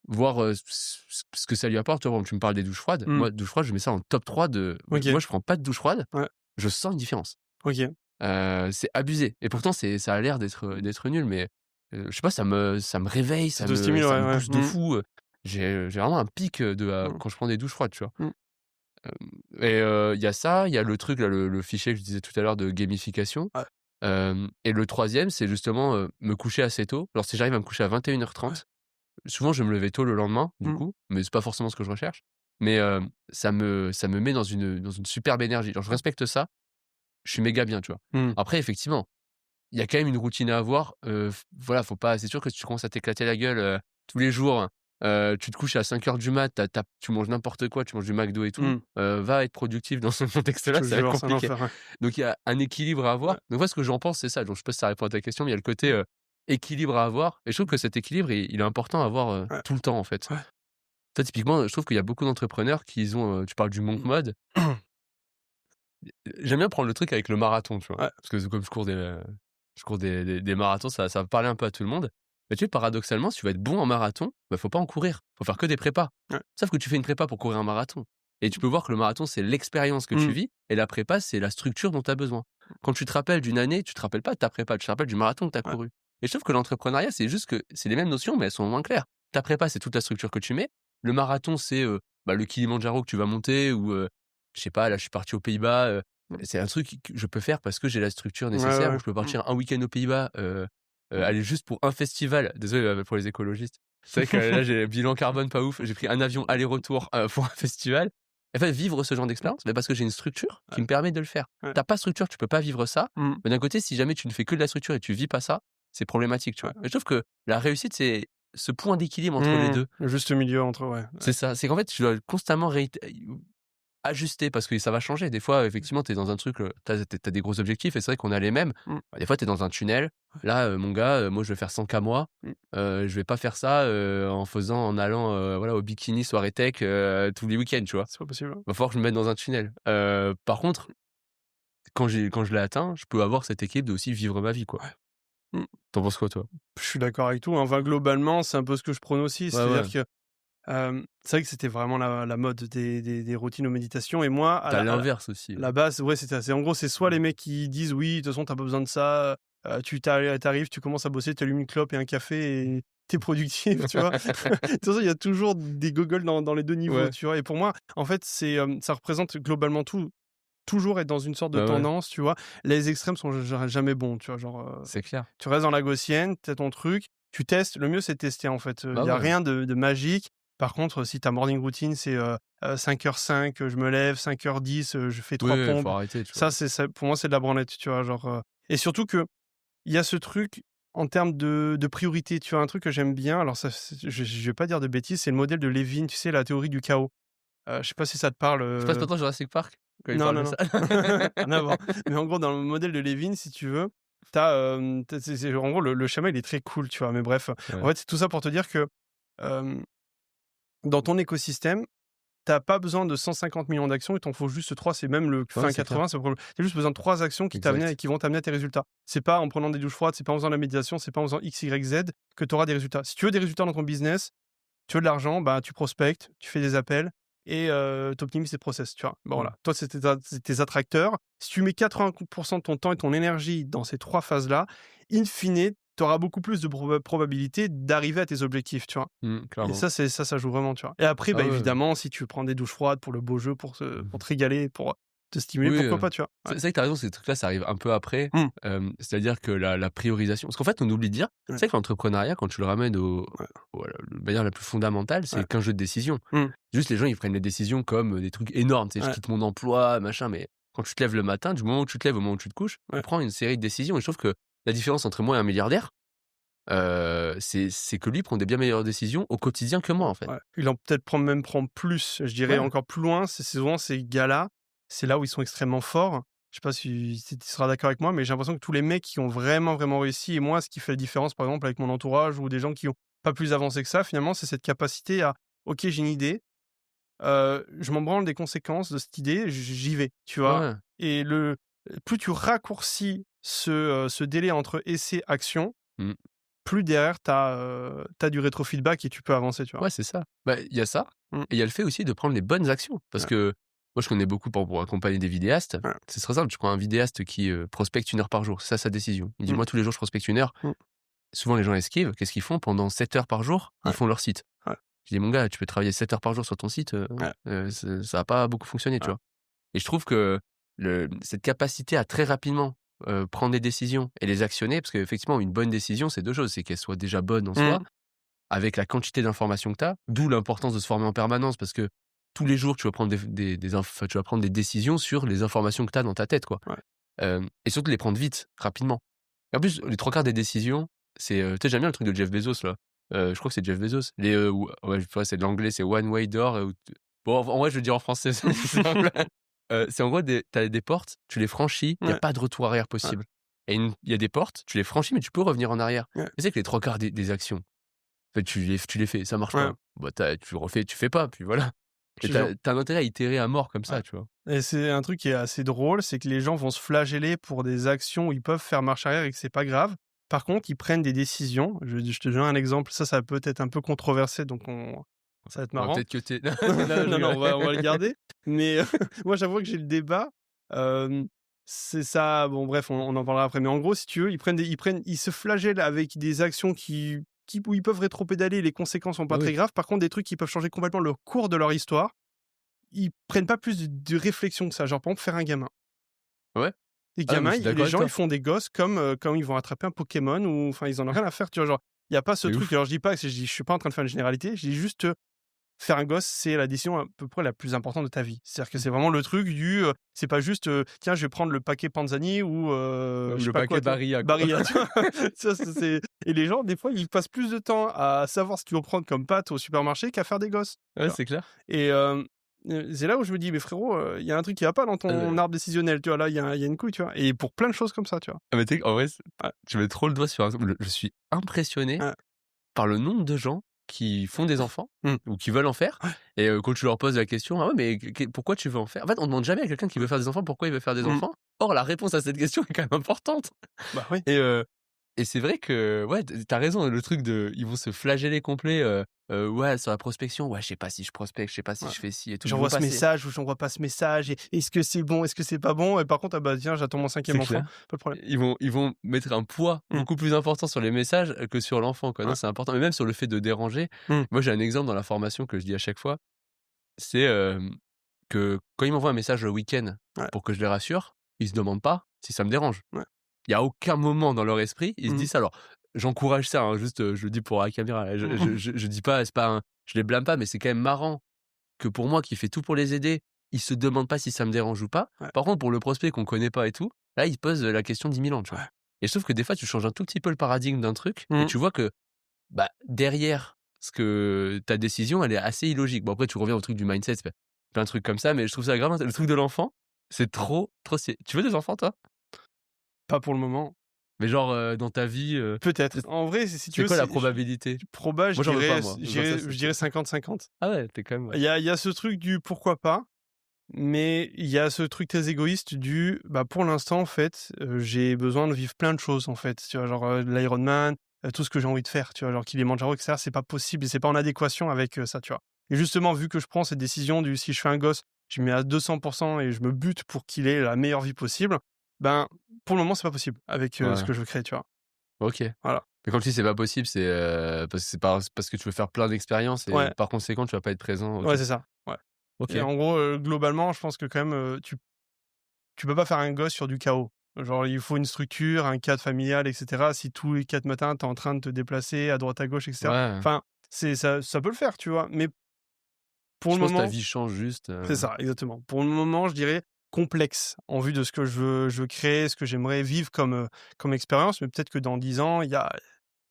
voir, ce que ça lui apporte. Tu vois? Par exemple, tu me parles des douches froides. Mmh. Moi, douche froide, je mets ça en top 3 de OK. moi, je prends pas de douche froide, Ouais. je sens une différence. OK. C'est abusé et pourtant ça a l'air d'être nul, mais je sais pas, ça me réveille, Ça te stimule, ça ouais, me ouais. booste de Mmh. fou, j'ai vraiment un pic, Mmh. quand je prends des douches froides, tu vois? Mmh. Et il y a ça, il y a le truc là, le fichier que je disais tout à l'heure de gamification, Ouais. et le troisième, c'est justement, me coucher assez tôt. Alors si j'arrive à me coucher à Ouais. 21:30, souvent je vais me lever tôt le lendemain, du Mmh. coup, mais c'est pas forcément ce que je recherche. Mais ça me met dans une superbe énergie. Genre je Ouais. respecte ça, je suis méga bien, tu vois? Mmh. Après effectivement, il y a quand même une routine à avoir, f voilà, faut pas c'est sûr que si tu commences à t'éclater la gueule, tous les jours, tu te couches à 5:00 du mat, tu manges n'importe quoi, tu manges du McDo et tout, Mmh. va être productif dans ce Je contexte-là, te ça va être jure, c'est un compliqué. enfer, ouais. Donc il y a un équilibre à avoir. Ouais. Donc moi, ce que j'en pense, c'est ça. Donc je sais pas si ça répond à ta question, mais il y a le côté, Mmh. équilibre à avoir et je trouve que cet équilibre, il est important à avoir, Ouais. tout le temps, en fait. Ouais. Toi, typiquement, je trouve qu'il y a beaucoup d'entrepreneurs qui ont, tu parles du monk Mmh. mode. J'aime bien prendre le truc avec le marathon, tu vois? Ouais. Parce que comme je cours des marathons, ça va parler un peu à tout le monde. Mais tu sais, paradoxalement, si tu veux être bon en marathon, bah, faut pas en courir. Faut faire que des prépas. Ouais. Sauf que tu fais une prépa pour courir un marathon et tu peux voir que le marathon, c'est l'expérience que tu Mmh. vis et la prépa, c'est la structure dont tu as besoin. Quand tu te rappelles d'une année, tu te rappelles pas de ta prépa, tu te rappelles du marathon que tu as Ouais. couru. Et je trouve que l'entrepreneuriat, c'est juste que c'est les mêmes notions, mais elles sont moins claires. Ta prépa, c'est toute la structure que tu mets. Le marathon, c'est, le Kilimandjaro que tu vas monter ou, je sais pas, là, je suis parti aux Pays-Bas, Mmh. c'est un truc que je peux faire parce que j'ai la structure Ouais, nécessaire, ouais. ou je peux Mmh. partir un week-end aux Pays-Bas, Mmh. aller juste pour un festival. Désolé, pour les écologistes. C'est vrai que là, j'ai bilan carbone pas ouf. J'ai pris un avion aller-retour, pour un festival. En fait, vivre ce genre d'expérience, mais parce que j'ai une structure qui Ouais, me permet de le faire. ouais. Tu as pas de structure, tu peux pas vivre ça. Mmh. Mais d'un côté, si jamais tu ne fais que de la structure et tu vis pas ça, c'est problématique, tu Ouais. vois? Et je trouve que la réussite, c'est ce point d'équilibre entre les Mmh. 2. Le juste milieu entre ouais. C'est ça, c'est qu'en fait, tu dois constamment ajuster parce que ça va changer. Des fois, effectivement, tu es dans un truc, tu as des gros objectifs et c'est vrai qu'on a les mêmes. Mmh. Des fois, tu es dans un tunnel. Là, mon gars, moi, je vais faire 100 K mois. Mmh. Je vais pas faire ça, en allant, voilà, au bikini soirée tech, tous les week-ends, tu vois? C'est pas possible, hein. Va falloir que je me mette dans un tunnel. Par contre, quand je l'ai atteint, je peux avoir cet équilibre de aussi vivre ma vie, quoi. Ouais. Mmh. Tu penses quoi, toi? Je suis d'accord avec toi. Enfin, globalement, c'est un peu ce que je prône aussi. Ouais, ouais. C'est-à-dire que, c'est vrai que c'était vraiment la mode des routines aux méditations et moi, Tu l'inverse aussi, la base, ouais, c'est en gros, c'est soit les mecs qui disent: «Oui, de toute façon, tu pas besoin de ça, tu tu commences à bosser, tu allumes une clope et un café et tu es productif», tu vois? De toute façon, il y a toujours des gogoles dans les 2 niveaux, Ouais, tu vois? Et pour moi, en fait, ça représente globalement tout. Toujours être dans une sorte de bah, ouais, tendance, tu vois? Les extrêmes sont jamais bons, tu vois? Genre, c'est clair. tu restes dans la gaussienne, tu as ton truc, tu testes. Le mieux, c'est de tester, en fait. Il Bah, y a ouais, rien de magique. Par contre, si ta morning routine, c'est, 5h05, je me lève, 5h10, je fais oui, 3 oui, faut pompes. arrêter, tu vois? Ça pour moi, c'est de la branlette, tu vois? Genre, et surtout qu'il y a ce truc en termes de priorité. Tu vois? Un truc que j'aime bien, alors ça, je vais pas dire de bêtises, c'est le modèle de Levine, tu sais, la théorie du chaos. Je sais pas si ça te parle, Tu passes pas ton temps Jurassic Park? Quand il non, parle non, de non. ça? Rien à voir. Mais en gros, dans le modèle de Levin, si tu veux, c'est en gros, le schéma, il est très cool, tu vois? Mais bref, en Ouais. fait, c'est tout ça pour te dire que, hem, dans ton écosystème, t'as pas besoin de 150 millions d'actions, il t'en faut juste 3. C'est même le Ouais, fin c'est clair. 80, c'est pour tu juste besoin de 3 actions Exact. qui vont t'amener à tes résultats. C'est pas en prenant des douches froides, c'est pas en faisant de la méditation, c'est pas en faisant X, Y, Z que tu auras des résultats. Si tu veux des résultats dans ton business, tu veux de l'argent, bah, tu prospectes, tu fais des appels et tu optimises tes process, tu vois? Bon, Mmh. voilà, toi, c'est tes attracteurs. Si tu mets 80 de ton temps et ton énergie dans ces 3 phases-là, in fine, tu auras beaucoup plus de probabilité d'arriver à tes objectifs, tu vois? Mmh, Et clairement. ça joue vraiment, tu vois? Et après, Ah bah, ouais. évidemment, si tu veux prendre des douches froides pour le beau jeu, pour te régaler, pour te stimuler, Oui, pourquoi pas, tu vois? Ouais. c'est vrai que tu as raison, ces trucs-là, ça arrive un peu après. Mmh. C'est-à-dire que la priorisation parce qu'en fait, on oublie de dire, Ouais, c'est vrai que l'entrepreneuriat, quand tu le ramènes ouais, à la manière la plus fondamentale, ouais. c'est qu'un jeu de décision. Mmh. Juste, les gens, ils prennent des décisions comme, des trucs énormes, tu sais: «Je Ouais, quitte mon emploi, machin», mais quand tu te lèves le matin, du moment où tu te lèves au moment où tu te couches, tu ouais, prends une série de décisions et je trouve que la différence entre moi et un milliardaire, c'est que lui prend des bien meilleures décisions au quotidien que moi, en fait. ouais. Il en peut-être prend plus, je dirais Ouais, encore plus loin. C'est souvent ces gars-là, c'est là où ils sont extrêmement forts. Je sais pas si tu seras d'accord avec moi, mais j'ai l'impression que tous les mecs qui ont vraiment, vraiment réussi et moi, ce qui fait la différence, par exemple, avec mon entourage ou des gens qui ont pas plus avancé que ça, finalement, c'est cette capacité à: «OK, j'ai une idée, je m'en branle des conséquences de cette idée, j'y vais», tu vois? ouais, Et plus tu raccourcis ce délai entre essai, action, mmh, plus derrière tu as du rétrofeedback et tu peux avancer, tu vois? ouais, c'est ça. Bah, il y a ça Mmh. et il y a le fait aussi de prendre les bonnes actions parce Ouais, que moi, je connais beaucoup pour accompagner des vidéastes. ouais. C'est très simple, tu prends un vidéaste qui, prospecte 1 heure par jour, c'est ça sa décision. Il dit: Mmh, «Moi, tous les jours, je prospecte 1 heure». mmh, Souvent, les gens esquivent. Qu'est-ce qu'ils font? Pendant 7 heures par jour, ils ouais, font leur site. ouais, Je dis: «Mon gars, tu peux travailler 7 heures par jour sur ton site, ouais, ça va pas beaucoup fonctionner», tu ouais. vois? Et je trouve que cette capacité à très rapidement, prendre des décisions et les actionner, parce qu'effectivement, une bonne décision, c'est 2 choses, c'est qu'elle soit déjà bonne en soi, Mmh, avec la quantité d'informations que tu as, d'où l'importance de se former en permanence, parce que tous les jours, tu vas prendre tu vas prendre des décisions sur les informations que tu as dans ta tête, quoi. ouais, Et surtout de les prendre vite, rapidement. Et en plus, les 3/4 des décisions, c'est, tu sais, j'aime bien le truc de Jeff Bezos, là. Je crois que c'est Jeff Bezos. Ouais, c'est de l'anglais, c'est one way door, bon, en vrai, je veux dire en français, c'est simple. C'est en gros tu as des portes, tu les franchis, il y a ouais, pas de retour arrière ouais, possible. Et il y a des portes, tu les franchis, mais tu peux revenir en arrière. ouais. Tu sais que les 3/4 des actions, en fait, tu les fais, ça marche Ouais, pas. Bah, tu refais, tu fais pas, puis voilà. je Et te jure. tu as un intérêt à itérer à mort comme Ouais. ça, tu vois? Et c'est un truc qui est assez drôle, c'est que les gens vont se flageller pour des actions où ils peuvent faire marche arrière et que c'est pas grave. Par contre, ils prennent des décisions. Je te donne un exemple, ça peut être un peu controversé, donc ça va être On va marrant. peut-être cutter. Non, je Non, non, rigole. on va le garder. Mais moi, j'avoue que j'ai le débat. Hem, C'est ça, bon bref, on en parlera après. Mais en gros, si tu veux, ils se flagellent avec des actions où ils peuvent rétropédaler, les conséquences sont pas Oui, très oui. graves. Par contre, des trucs qui peuvent changer complètement le cours de leur histoire, ils prennent pas plus de réflexion que ça. Genre, par exemple, faire un gamin. Ouais. Les Ah non, mais gamins, je suis les d'accord avec gens, ils toi. font des gosses comme quand ils vont attraper un Pokémon ou enfin, ils en ont rien à faire, tu vois? Genre, il y a pas ce C'est truc. ouf. Alors, je dis pas que je suis pas en train de faire une généralité, je dis juste, faire un gosse, c'est la décision à peu près la plus importante de ta vie. C'est-à-dire que Mmh. c'est vraiment le truc c'est pas juste, «Tiens, je vais prendre le paquet Panzani ou Ou je sais le pas paquet quoi», tu vois? Barilla, quoi. Barilla, tu vois? Ça, c'est et les gens, des fois, ils passent plus de temps à savoir ce qu'ils vont prendre comme pâtes au supermarché qu'à faire des gosses, Ouais, tu vois? c'est clair. Et c'est là où je me dis: «Mais frérot, il y a un truc qui va pas dans Ah ton mais arbre décisionnel», tu vois? Là, il y a une couille, tu vois? Et pour plein de choses comme ça, tu vois? ah mais tu sais qu'en vrai, Ouais, tu mets trop le doigt sur un truc. Je suis impressionné ouais. par le nombre de gens qui font des enfants Mmh. ou qui veulent en faire Ouais. et quand tu leur poses la question: «Ah ouais, mais pourquoi tu veux en faire?» En fait, on demande jamais à quelqu'un qui veut faire des enfants pourquoi il veut faire des Mmh. enfants. Or la réponse à cette question est quand même importante Bah, oui. et c'est vrai que ouais, tu resraison, le truc de ils vont se flageller complet, ouais, sur la prospection: «Ouais, je sais pas si je prospecte, je sais pas si Ouais. je fais ci et tout». Ils vont J'envoie ce passer message ou j'envoie pas ce message et est-ce que c'est bon? Est-ce que c'est pas bon? Et par contre, ah bah, tiens, j'attends mon c'est 5e enfant, clair. pas de problème. Ils vont mettre un poids Mmh. beaucoup plus important sur les messages, que sur l'enfant, quoi. Non, Ouais. c'est important, mais même sur le fait de déranger. Mmh. Moi, j'ai un exemple dans la formation que je dis à chaque fois, c'est, que quand ils m'envoient un message le week-end Ouais. pour que je les rassure, ils se demandent pas si ça me dérange. Ouais. Il y a aucun moment dans leur esprit, ils se Mmh. disent ça. Alors, j'encourage ça, hein, juste, je le dis pour la caméra, là, je je Mmh. je je dis pas, c'est pas un je les blâme pas, mais c'est quand même marrant que pour moi qui fais tout pour les aider, ils se demandent pas si ça me dérange ou pas. Ouais. Par contre, pour le prospect qu'on connaît pas et tout, là, il se pose la question 10 000 ans, tu vois? Ouais. Et je trouve que des fois, tu changes un tout petit peu le paradigme d'un truc et Mmh. tu vois que, bah, derrière ce que ta décision, elle est assez illogique. Bon, après, tu reviens au truc du mindset, c'est plein de trucs comme ça, mais je trouve ça grave le truc de l'enfant, c'est trop, trop tu veux des enfants, toi? Pas pour le moment. Mais genre, dans ta vie, Peut-être. En vrai, si tu c'est veux, quoi la probabilité? je Moi, j'en veux pas dirais moi. Genre ça, je c'est dirais 50-50. ah ouais, tu quand même Il y a ce truc du pourquoi pas, mais il y a ce truc très égoïste du bah, pour l'instant, en fait, j'ai besoin de vivre plein de choses, en fait. Tu vois? Genre, l'Ironman, tout ce que j'ai envie de faire, tu vois? Genre Kilimandjaro et cetera, c'est pas possible et c'est pas en adéquation avec, ça, tu vois? Et justement, vu que je prends cette décision si je fais un gosse, je mets à 200 et je me bute pour qu'il ait la meilleure vie possible, ben, pour le moment, c'est pas possible avec, ce ouais, que je veux créer, tu vois? OK. Voilà. Mais quand tu dis c'est pas possible, c'est, parce que tu veux faire plein d'expériences et Ouais, par conséquent, tu vas pas être présent, ouais, OK. c'est ça, ouais. Et OK. en gros, globalement, je pense que quand même, tu peux pas faire un gosse sur du chaos. Genre, il faut une structure, un cadre familial et cetera. Si tous les 4 matins, tu es en train de te déplacer à droite, à gauche et cetera. Ouais. Enfin, ça peut le faire, tu vois? Mais pour Je le pense que ta moment vie change juste, c'est ça, exactement. Pour le moment, je dirais complexe en vue de ce que je veux créer, ce que j'aimerais vivre comme expérience. Mais peut-être que dans 10 ans, il y a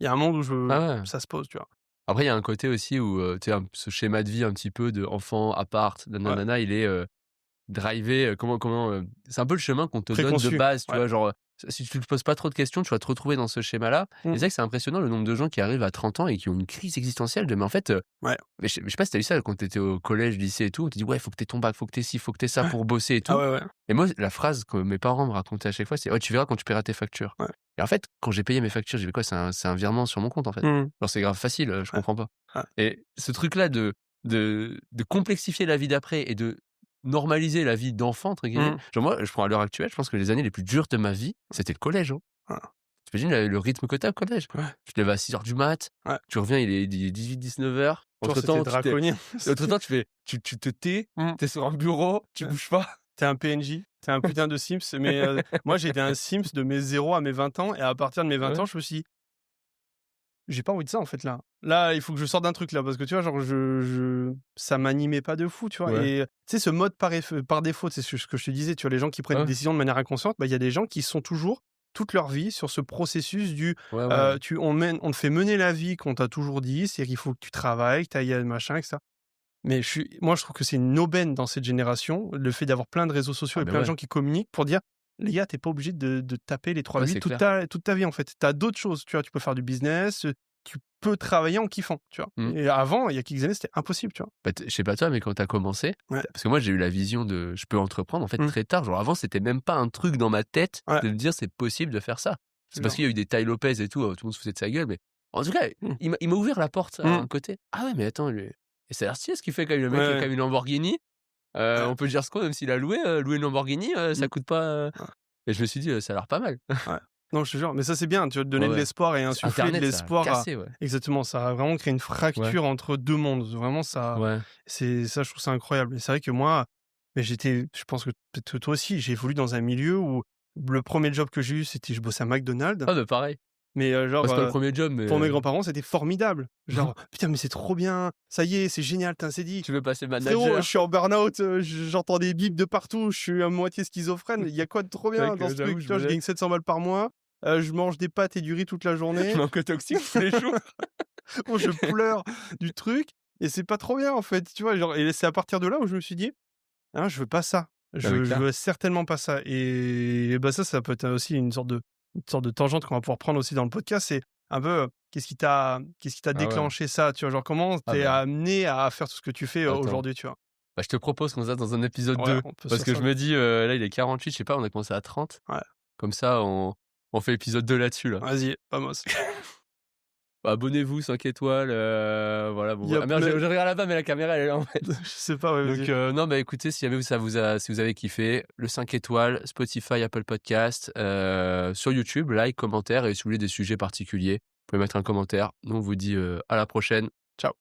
un monde où ah ouais. ça se pose, tu vois? Après, il y a un côté aussi où, tu sais, ce schéma de vie un petit peu de enfant, appart, Ouais, nanana, il est, drivé, c'est un peu le chemin qu'on te donne de préconçu. base, tu Ouais. vois? Genre, si tu te poses pas trop de questions, tu vas te retrouver dans ce schéma-là et c'est Mmh. vrai que c'est impressionnant le nombre de gens qui arrivent à 30 ans et qui ont une crise existentielle de: «Mais en fait, Ouais. mais je sais pas si tu as eu ça quand tu étais au collège, lycée et tout, on te dit: «Ouais, faut que tu aies ton bac, faut que tu aies ci, faut que tu aies ça pour bosser et Ah tout» ouais, ouais. et moi, la phrase que mes parents me racontaient à chaque fois, c'est: «Ouais, tu verras quand tu paieras tes factures» Ouais. et en fait, quand j'ai payé mes factures, j'ai fait: «Quoi? C'est un virement sur mon compte, en fait». Mmh. Genre, c'est grave facile, je Ouais. comprends pas Ouais. et ce truc-là de complexifier la vie d'après et de normaliser la vie «d'enfant» entre guillemets. Mmh. Genre moi, je prends à l'heure actuelle, je pense que les années les plus dures de ma vie, c'était le collège, hein. Ouais. Tu imagines le rythme que tu as au collège? Ouais. Tu te lèves à 6 heures du mat, Ouais. tu reviens, il est 18-19 heures. Toujours, c'était Entre-temps, draconien. entre-temps, tu te tais, Mmh. tu es sur un bureau, tu Ouais. bouges pas. Tu un PNJ, t'es un putain de Sims, mais moi j'étais un Sims de mes 0 à mes 20 ans et à partir de mes 20 Ouais. ans, je me suis dit: «J'ai pas envie de ça en fait là. Là, il faut que je sorte d'un truc là» parce que tu vois, genre ça m'animait pas de fou, tu vois? Ouais. Et tu sais ce mode par défaut, c'est ce que je te disais, tu vois? Les gens qui prennent des Ouais. décisions de manière inconsciente, bah, il y a des gens qui sont toujours toute leur vie sur ce processus Ouais, ouais. on te fait mener la vie qu'on t'a toujours dit, c'est-à-dire qu'il faut que tu travailles, que tu ailles machin et cetera. Mais moi, je trouve que c'est une aubaine dans cette génération, le fait d'avoir plein de réseaux sociaux Ah et beh, plein de ouais. gens qui communiquent pour dire: «Les gars, tu pas obligé de taper les trois Ouais, huit c'est toute clair. ta vie, en fait. Tu as d'autres choses, tu vois? Tu peux faire du business, tu peux travailler en kiffant», tu vois? Mmh. Et avant, il y a quelques années, c'était impossible, tu vois? Bah, je sais pas toi, mais quand tu as commencé, Ouais, parce que moi j'ai eu la vision de je peux entreprendre en fait mmh, très tard. Genre avant, c'était même pas un truc dans ma tête ouais, de me dire: «C'est possible de faire ça». c'est C'est parce genre qu'il y a eu des Tai Lopez et tout, tout le monde se foutait de sa gueule, mais en tout cas, mmh, il m'a ouvert la porte à mmh, un côté. Ah ouais, mais attends, lui et ça a l'air stylé ce qu'il fait quand même. Le mec, il a quand ouais, même une Lamborghini. ouais, On peut dire ce qu'on même s'il a loué une Lamborghini, ça mmh, coûte pas, ouais. et je me suis dit: «Ça a l'air pas mal». Ouais. Non, je te jure, mais ça, c'est bien, tu vois? De Ouais, donner de ouais. l'espoir et insuffler de Internet, ça a l'espoir à cassé, ouais. exactement, ça a vraiment créé une Ouais, fracture entre 2 mondes. Vraiment, ouais. je trouve ça incroyable et c'est vrai que moi, mais je pense que peut-être que toi aussi, j'ai évolué dans un milieu où le premier job que j'ai eu, c'était je bossais à McDonald's, Ah bah, pareil. mais Bah, c'est pas le premier job, mais pour mes grands-parents, c'était formidable. Genre: «Putain, mais c'est trop bien, ça y est, c'est génial, putain, c'est dit. tu veux passer Frérot, je manager? suis en burn-out, j'entends des bips de partout, je suis à moitié schizophrène. Il y a quoi de trop C'est vrai bien dans que ce j'avoue, truc? je Tu vois, me je laisse. gagne 700 balles par mois, je mange des pâtes et du riz toute la Je journée. manque toxique tous les jours. Moi, je pleure du truc et c'est pas trop bien, en fait», tu vois? Genre et c'est à partir de là où je me suis dit: «Hein, je veux pas ça. Ah mais Je clair. veux certainement pas ça» et bah, ça peut être aussi une sorte de tangente qu'on va pouvoir prendre aussi dans le podcast. C'est un peu, qu'est-ce qui t'a Ah ouais. déclenché ça, tu vois? Genre comment Ah t'es bah, amené à faire tout ce que tu fais, attends. aujourd'hui, tu vois? Bah, je te propose qu'on se fasse dans un épisode Ouais, 2 on peut se parce faire que ça. je me dis, là, il est 48, je sais pas, on a commencé à 30. Ouais, Comme ça, on fait épisode 2 là-dessus, là. vas-y, vamos. Bah, abonnez-vous, 5 étoiles, voilà, bon, Il y a ah merde, mais je regarde là-bas, mais la caméra, elle est là, en fait. je sais pas, ouais, Donc vas-y. non, bah, écoutez, si jamais si vous avez kiffé, le 5 étoiles, Spotify, Apple Podcast, sur YouTube, like, commentaire et si vous voulez des sujets particuliers, vous pouvez mettre un commentaire. Nous, on vous dit, à la prochaine. Ciao.